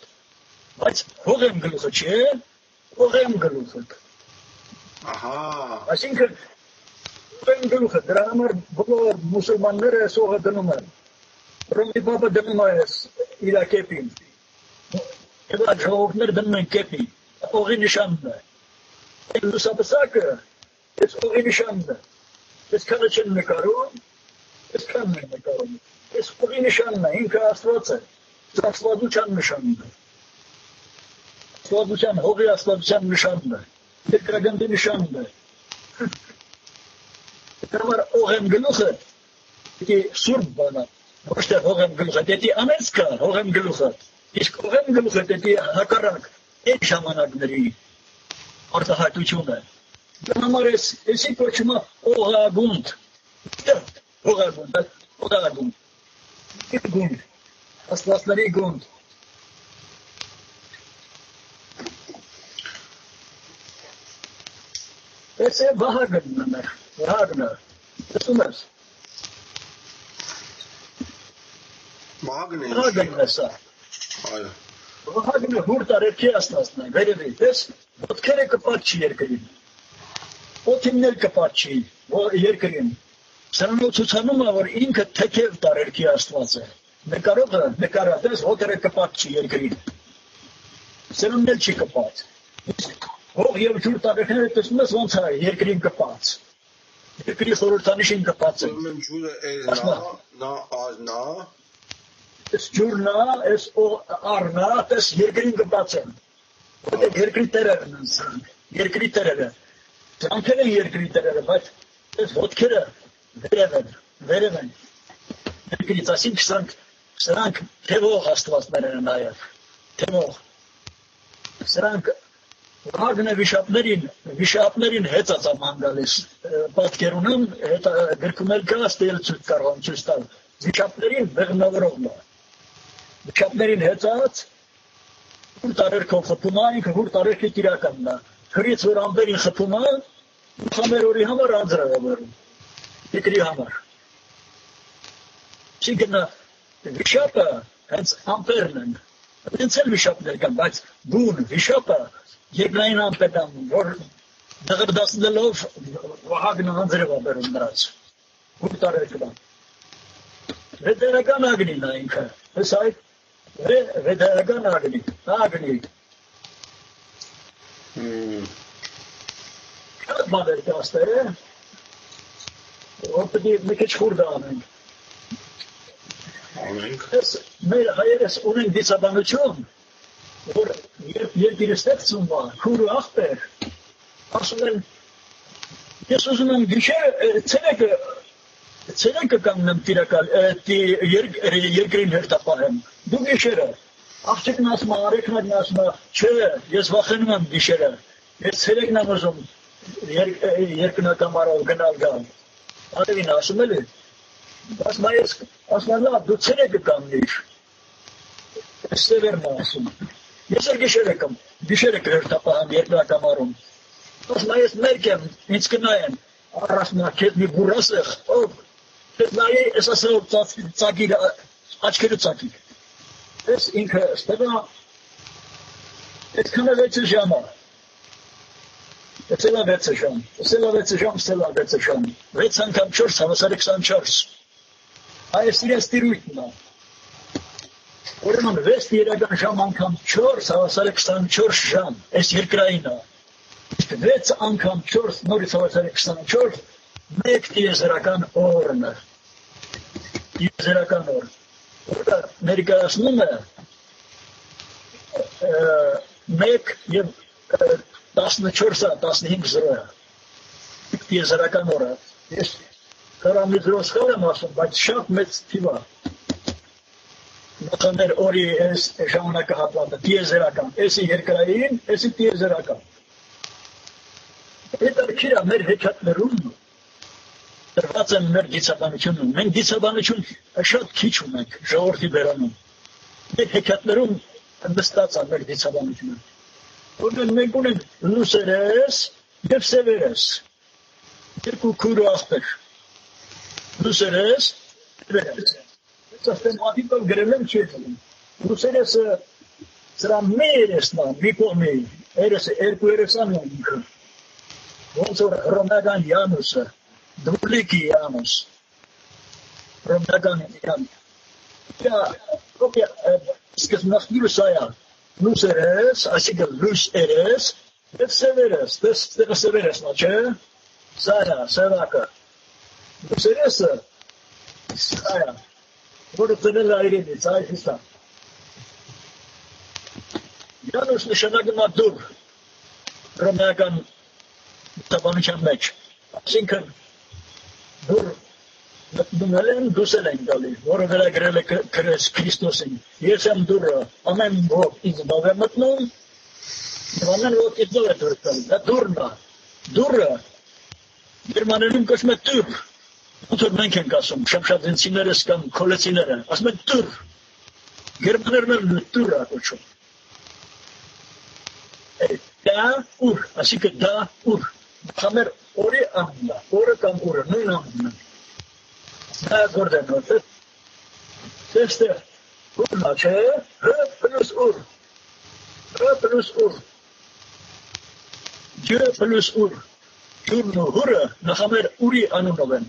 բայց հող եմ գլուխը, չէ, հող եմ գլուխը, այսինքն հող եմ գլուխը, դրա համար բոլոր մուսուլմանները սողը դնում են, Ռոմի պապը դնում է իր կեպին, և այդ ժողովներ դնում են կեպի, օղի նշանն է, այդ լուսապսակը, ես օղի նշանն է, ես քանը չեն նկարում, ես քանն են նկարում, ես օղի նշանն է, ինքը աստված է, աստվածության նշանն է, աստվածության, հողի աստվածության նշանն է, երկրագնդի նշանն է, համար օղեմ գլուխը, դի սուրբ բանա, ոչ թե հողեմ գլուխը, դետի անեցկա հողեմ գլուխը, իսկ հողեմ գլուխը դետի հակարակ, այդ ժամանակների, արտահայտություն է։ Դա համար էսի կոչումը օղագունդ։ Օղագունդ։ Գունդ։ Աստվածների գունդ։ Ես է Վահագնն է, Վահագնը, տեսում ես։ Վահագնն է սա։ Այո։ Վահագնը հուր տարեքի աստվածն է, վերևի, պես, ոտքերը կպատ չի երկրին, ոտքին էլ կպատ չի երկրին, սրանով ցուցանում է, որ ինքը թեքև տարերքի աստված է, նկարատես ոտքերը կպատ չի երկրին, սրանն էլ չի կպատ, հող և ջուր տարեքները տեսնում ես ոնց է երկրին կպած, երկրի խորհրդանիշին կպած է, նա Ես ջուրնա, ես արնա, ես երկրին կպած եմ, երկրի տերերն են սրանք, երկրի տերերը, սրանքեր են երկրի տերերը, բայց ես ոտքերը վերև են, երկրից, ասինք սրանք թևող աստվածներ են նաև, թևող, սրանք Վահագնը վիշապներին հետած աման գալիս, պատկերունım, գրքում էլ կա, ստել կարող ցույց տալ, վիշապներին բեղնավորողն է, վիշապներին հետած, հուր տարերքով խփում է, ինքը հուր տարերքի տիրականն է, հրից որ ամպերին խփում է, խամերորի համար անձրև է բերում, երկրի համար, այսինքն վիշապը հենց ամպերն են, հենց էլ վիշապներ կան, բայց բուն վիշապը երկրային ամպետան, որ դղրդասնելով Վահագնը անձրև է բերում նրանց, հուր տարերքն է, վետերական ագնին է ինքը, ես այդ վետերական ագնի, շատ բաներ կաստեր է, որ պտի մի քիչ խուրդ անենք, մեր հայերս ունենք դիցաբանություն, որ երկիրը ստեղծում է, քուր ու աղբեր, ասում են, ես ուզում եմ ցերեկը կանգնեմ երկրին հերթապահեմ, դու գիշերը, աղջիկն ասում է, արեքնարն ասում է, չէ, ես վախենում եմ գիշերը, ես ցերեկն եմ ուզում երկնակամարով գնալ գալ, արևին ասում էլի, ասում է, լավ, դու ցերեկը կանգնիր, ես սևերն ասում, ես էլ գիշերը կհերթապահեմ երկնակամարում, ասում է, ես մերկ եմ, ինձ կնայեն, ասում է, քեզ մի բուրասեղ, քեզ նայի, ես ասել ծագիր, աչքերը ծագիր, ես ինքը ստեղա, այսքանը 6 ժամը, ես էլա 6 ժամ, 6 անգամ 4, հավասար 24, այս իրենց տիրույթն է, Ուրեմն 6 երական ժամ անգամ 4, հավասար 24 ժամ, այս երկրային է, 6 անգամ 4, նորից հավասար 24, մեկ տիեզերական օրն է, տիեզերական օր, որը ներկայացնում է 1 և 14-15 զրոյը, տիեզերական օրը, ես կարամի զրոսխալ եմ ասում, բայց շատ մեծ թիվ է, Նոթաներ օրի ես ժամանակահատվածը, տիեզերական, եսի երկրային, եսի տիեզերական։ Հետաքրքիր է մեր հեքիաթներում դրված են մեր դիցաբանությունում, մենք դիցաբանություն շատ քիչ ունենք ժողովրդի բերանում, մեր հեքիաթներում նստած է մեր դիցաբանությունը, որտեղ մենք ունենք լուսերես և սևերես, երկու քույր ու աղբեր, լուսերես, սևերես, Աստեմատիկով գրել եմ չի ետում, լուսերեսը սրա մի երեսն է, մի կողմի, երկու երեսան է ինքը, ոնց որ հռոմեական Յանուսը, դուլիկի Յանուս, հռոմեական Յանուս, սկզբնախտիրը սա է, լուսերես, այսինքն լույս երես, և սևերես, տեղը սևերեսն է, չէ, սա է, սևակը, լուսերեսը, սա է, որը ծնել այրենից, այս է։ Յանուս նշանակում է դուր, հռոմեական դիցաբանության մեջ, այսինքն դուր մտնում են, դուսել են գալի, որը վերագրել է Քրիստոսին, ես եմ դուրը, ամեն ոք ինձ բավ է մտնում, Vannan o kitole turkan. Da durna. Durra. Germanelim kosme tur. Otur menken kasım. Şamşadinsineres kan kolesinere. Asme tur. Germanermen turra koçum. Da ur. Así que da ur. Kamer ori anla. Ori kam ur. Nun anla. Da gorden otur. Teste. Urna çe. Hı plus ur. Hı plus ur. J plus ur. Turno hura. Nakamer uri anunoven.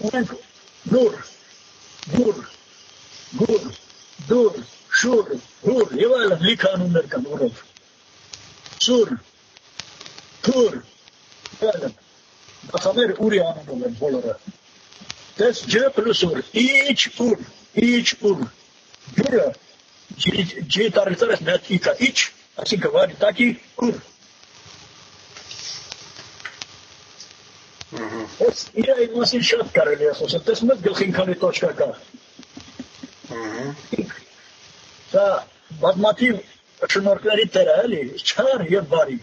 Uren nur. Gur. Gur. Dur. Şur. Hur. Yevala likanunlar kan urov. Sur. Tur. Yevala. Nakamer uri anunoven bolora. Tes J plus ur. İç ur. İç ur. Jura. J taritares net ika iç. Así que va taki ur. Я и нас еще откарылись, это мы гелхинкали точка К. Да, бадматив շնորհների տերը էլի, չար եւ բարի։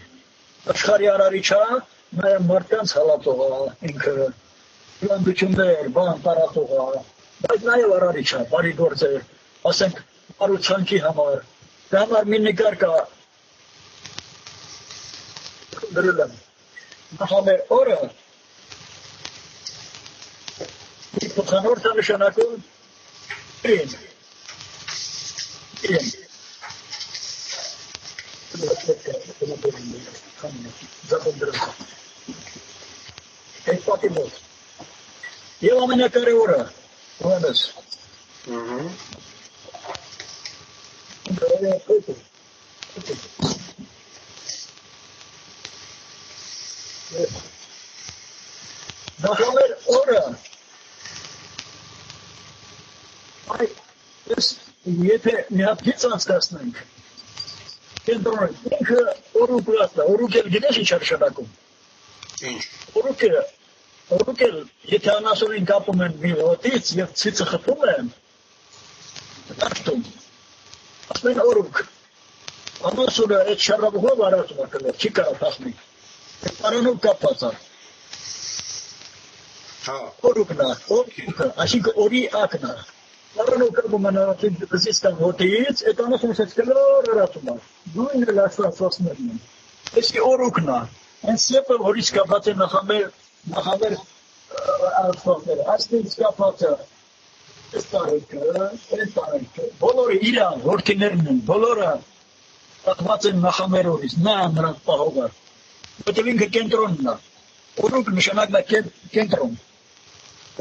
Աշխարհի արարի չա, նա մարդկանց հալատող է ինքը։ Լանդություններ, բան տարածող է, բայց նաեւ արարի չա, բարի գործեր, ասենք արուցանքի համար։ Դա համար մի նկար կա դրել եմ։ Նախամեր օրը Փոխանորդ նշանակում իրեն։ Այդ պատի մոտ։ Եվ ամենակարևորը, ուղանս։ Նախամեր օրը Եթե մի հատ գիծ անցկացնենք, կենտրոնը, ինքը օրուկ լատը, օրուկ էլ գնես ինչ արշանակում։ Օրուկ էլ, եթե անասորին կապում են մի ոտից և ցիցը խտում են, դաշտում, ասմեն օրուկ, անասորը այդ շարավուղով արածում ակելով, չի կարավ հախնի, այդ պարանով կապված ար։ Օրուկնա, այսինքը օրի ակնա։ Պարանով կապում են արածին զիսկան հոտից, այդ անասորը սեցկելով արածում ար, դույն էլ ասվածներն են։ Այսի օրուկնա, են սեպը որից կապած է նախամեր արածվածները, այսնից կապած է այս տարեկը, բոլորը իրան, հորդիներն են, բոլորը կապած են նախամեր օրից, նա նրանց պահողար, որտև ինքը կենտրոնն է, օրուկ նշանակն է կենտրոն,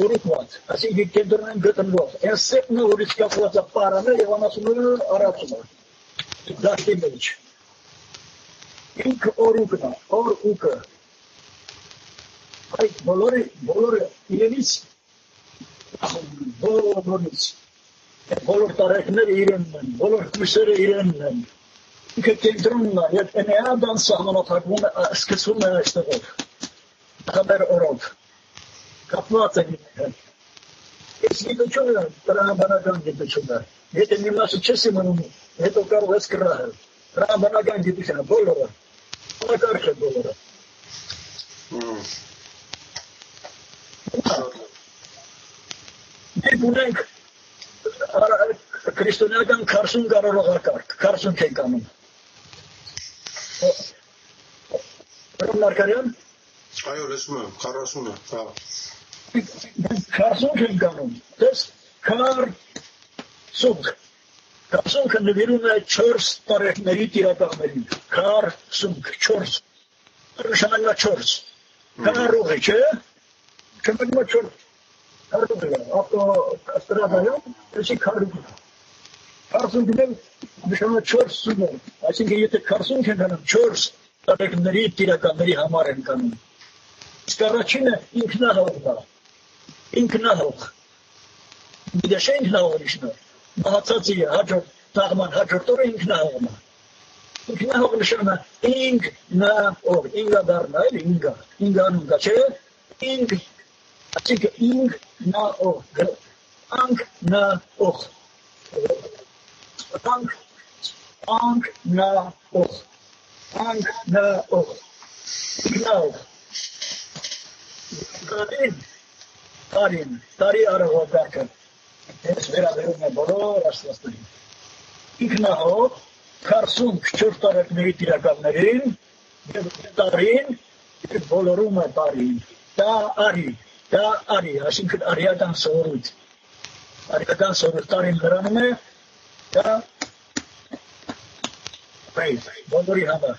օրուկված, այսինքն կենտրոնն են գտնվող, են սեպն է որից կապված է պարանը և անասունը արածում է, դաշտի մեջ, ինքը օրուկն է, օրուկը, այդ բոլորը իրենից, բոլոր տարեկները իրենն են, բոլոր կույսերը իրենն են, ինքը կենտրոնն է, և էնեադան սահմանոթակվում է, սկսվում է այստեղով, խմեր օրով, կապված են ինքը, ես գիտությունը, տրահաբանական գիտությունը, եթե մի մասը չես իմանում, հետո կարող ես կրահել, տրահաբանական գիտությունը, բոլորը, անակարգ է բոլորը, Մենք ունենք քրիստոնեական 40 կարողակարգ, 40 ենք անում։ Մարկարյան։ Այո, լսում եմ, 40-ը, հա։ 40 ենք անում։ Դες 40-ը նվիրում է 4 տարեների տիրապահներին։ 40, 4։ Նշանակա 4։ Կարողը, չէ՞։ Չմգնա 4։ Կարողը, ավտոստրադայում, էսի կարողը։ 40-ն նշանակա 4 սուներ։ Այսինքն եթե 40 ենք անում, 4 տարեների տիրականների համար են կանում։ Իսկ առաջինը ինքնահողն է։ Ինքնահող։ Գիտես ինքնահողն իշնը։ Մահացածի հաջորդ տաղման հաջորդ օրը ինքնահողն է։ Ինքնահող նշանակա ինքնահող, ինգա դառնա, էլի ինգա անունգա, չէ՞։ Ինգ, այսինքն ինքնահող, անկնահող, անկնահող, Ang na o. Ikaw. Տարի արողակարգը ես վերաբերում է բոլոր աստվածներին։ Ինքնահոտ 44 տարեկների տիրակալներին և տարին և բոլորում է տարին։ Դա արի, այսինքն արիական սովորույթ։ Արիական սովորույթ տարին նրանում է, դա բոլորի համար։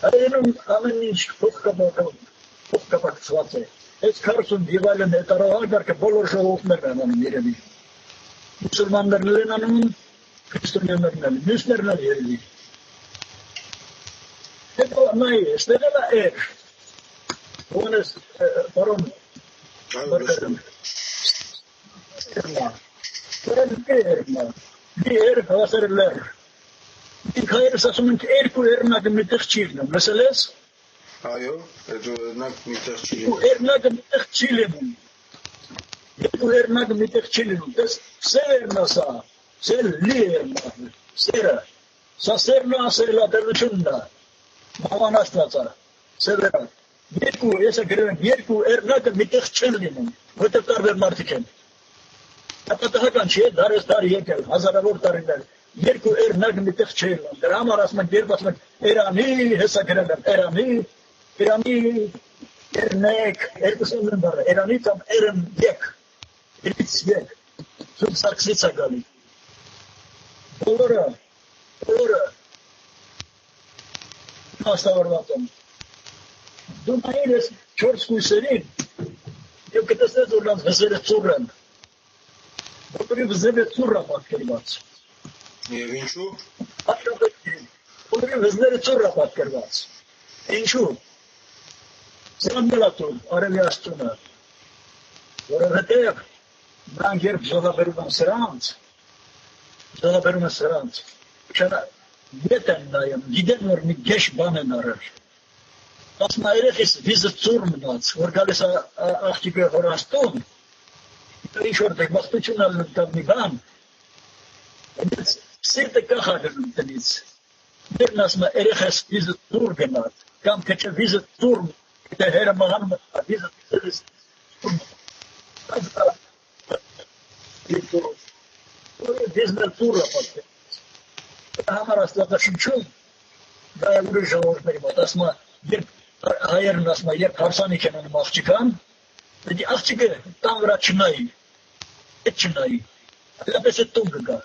Հայերենում ամեն ինչ փոխկապակցված է։ Այս 40 և այլն հետարողակարգը բոլոր ժողովուրդներն են անում երևի։ Մուսուլմաններն են անում, քրիստոնյաներն են, մյուսներն են երևի։ Հետո նայ, ստեղել է էր, ոնես բարոն բարկարում։ Էրմա, մի էր հավասար է լեր։ Ինք հայերս ասում ենք երկու էրնակը միտեղ չի լինում, լսել ես։ Այո, հետո էրնակ միտեղ չի լինում։ Էրնակը միտեղ չի լինում։ Երկու էրնակը միտեղ չի լինում։ Դες սեր էրնա սա, սեր լի էրնա, սերը։ Սա սերն է ասելատերությունն է, մաման աստվածա, սերերը։ Երկու, ես է գրել եմ, երկու էրնակը միտեղ չեն լինում, որտեղ տարբեր մարդիկ են։ Պատահական չի է, դարես տարի եկել, հազարավոր տարիներ, երկու էրնակը միտեղ չի լինում։ Դրա համար ասում ենք, երբ ասում ենք, Էրանի, հեսա գրել եմ, Էրանի, Էրնեք, երկուսն են բառը, Էրանից ամ Էրն եկ, երից եկ, սուր սարքսից է գալի։ Բոլորը, հաստավորված եմ։ Դու նայիր ես 4 կույսերին, և կտեսնես որ նրանց վզերը ծուր են, որտորի վզերը ծուր է պատկերված։ Եվ ինչու։ Որտորի վզները ծուր է պատկերված։ Ինչու։ Սրան դելատում, արևի աստունը, որովհետև նրանք երբ զոհաբերում են սրանց, ետ են նայում, գիտեն որ մի գեշ բան են արել։ Ասում երեխիս վիզը ծուր մնաց, որ գալիս աղջիկը հորաստուն, ինչ որտեղ բախտություն ալնում տավ մի բան, սիրտը կախ աղնում տնից։ Դերն ասում երեխես վիզը ծուր գնաց, կամ թե չէ վիզը ծուր Թե հերը մղանում է, վիզը վիզն է ծուր է պատկերված։ Համար աստվածաշնչում, դա է ուրիշ ժողովուրդների մոտ, ասում է, երբ հայերն ասում է, երբ հարսանիք են անում աղջիկան, դի աղջիկը տան վրա չնայի, էտ չնայի, այլապես է տուն կգա։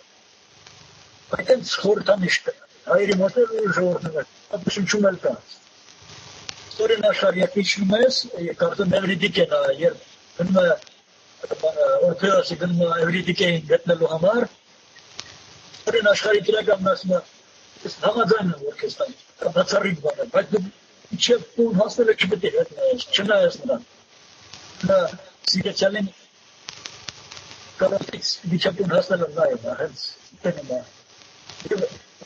Այդ են խորհրդանիշ կա, հայերի մոտ է ուրիշ ժողովուրդներ, աստվածաշնչում էլ կա։ Ստորին աշխարհ իջնում ես, կարծում էվրիդիկ են, երբ գնում է օրթեոսի գնում է էվրիդիկային գտնելու համար, ստորին աշխարհի տիրականն ասում է, ես համաձայն եմ որ քեզ տամ, բացառիկ բան է, բայց դու իջև տուն հասնելը չպետք է հետնայես, չնայես նրան։ Նա սիրեցյալին կարոտից իջև տուն հասնելը նայում է, հենց տենում է։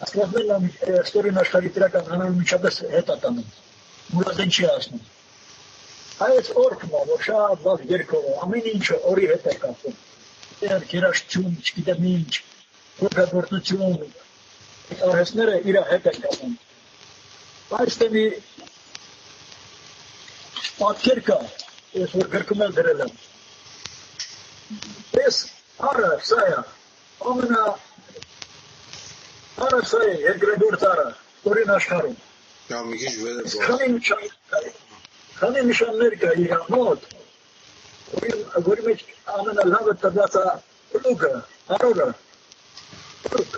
Աստվածներն ստորին աշխարհի տիրական հանրում միջապես հետ է տանում։ Մուրազեն չի ասնում։ Այս օրքն է, որ շատ բավ երկով է, ամեն ինչը օրի հետ է կապում։ Երաշտություն, չգիտեմ ինչ, գործագործություն, արհեսները իր հետ են կապում։ Այս տեմի պատկեր կա, ես որ գրքում էլ դրել եմ։ Ես արը, սա է, արը սա է, երկրագործ արը, ստորին աշխարհում։ Քանի նշաններ կա իր մոտ, որի մեջ ամենալավը տված է պլուգը, արորը, պլուգ։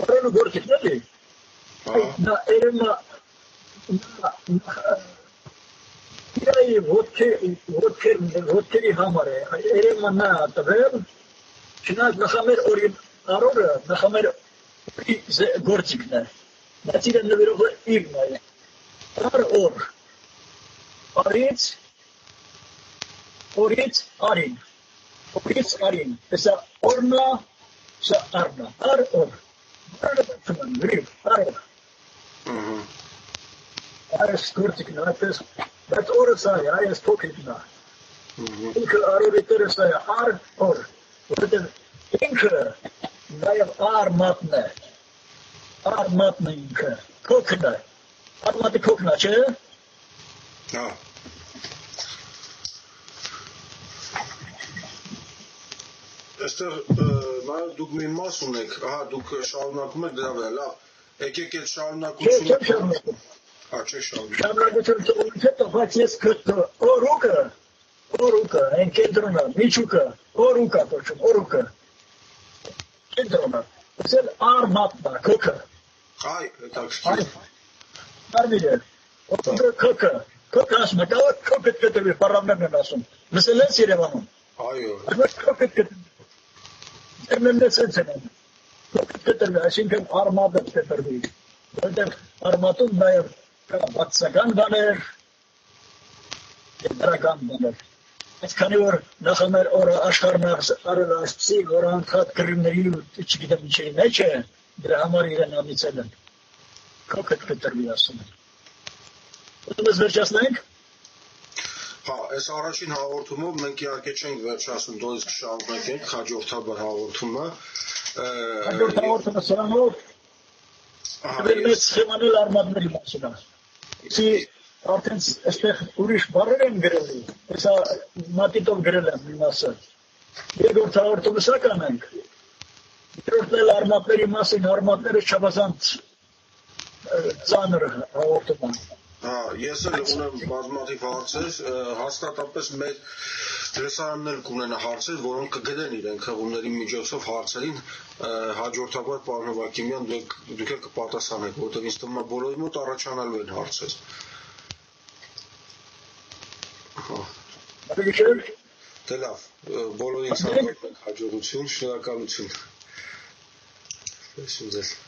Արորը գործիքն էլի, նա երեմա իրայի ոտքերի համար է, երեմա նա տվել, չնայած նախամեր օրին Արորը նախամեր գործիքն է, բայց իրեն նվիրող է իրն է, առ օր, օրից արին, սա օրնա, սա արնա, առ օր, այս գործիքն է, բայց օրը սա է, այս փոքրիկն է, ինքը արորի տերը սա է, առ օր, որտեղ ինքը Նաև արմատն է։ Արմատն է ինքը։ Քոքն է։ Արմատը քոքն է, չէ՞։ Հա։ Այստեղ նաև դուք մի մաս ունեք, ահա դուք շարունակում եք դրա վրա, լավ, եկեք այդ շարունակությունը։ Չեմ շարունակում։ Հա, չեք շարունակում։ Շարունակություն ծովից հետո բայց ես քթ օրուկը, այն կենտրոնը, միջուկը, օրուկա կոչում, օրուկը։ Կենտրոնը։ Ասել արմատն է, քոքը։ Այ, հետաքրքիր։ Արմիրը։ Քոքը։ Քոքը ասում է, դա քոքը կտրվի, պարավներն են ասում։ Լսել ես Երևանում։ Այո։ Քոքը կտրվի։ Դերնեցեցեն։ Քոքը կտրվի, այսինքն արմատը կտրվի։ Որտեղ արմատում նաև կա բացական բաներ, կենտրական բաներ։ Այս քանի որ նախամեր օրը աշխարհն արել ասպսի, որ անդադ կրիմների չգիտեմ ինչի մեջ է, դրա համար իրեն ամիցել են։ Քոքը կտրվի ասում են։ Ուզում ես վերջացնենք։ Հա, այս առաջին հաղորդումով մենք իհարկե չենք վերջացնում, դոյս կշարունակենք հաջորդաբար հաղորդումը։ Հաջորդ հաղորդումը սրանով մեծ սեմանել արմատների մասին է։ Իսկ արդեն այստեղ ուրիշ բառեր են գրել, հեսա մատիտով գրել են մի մասը։ Երկրորդ հաղորդումը սա կանենք։ Երրորդն էլ արմատների մասին, արմատները չափազանց ծանր հաղորդում են։ Հա, ես էլ ունեմ բազմաթիվ հարցեր, հաստատապես մեր դրեսարաններ կունենա հարցեր, որոնք կգրեն իրենք հղումների միջոցով հարցերին, հաջորդաբար պարոն Հովակիմյան դուք եք կպատասխանեք, որտեղ ինձ թվում է բոլորի մոտ առաջանալու են հարցեր։ Դե լավ, բոլորին ցանկացած հաջողություն, շնորհակալություն։ Լսում ձեզ։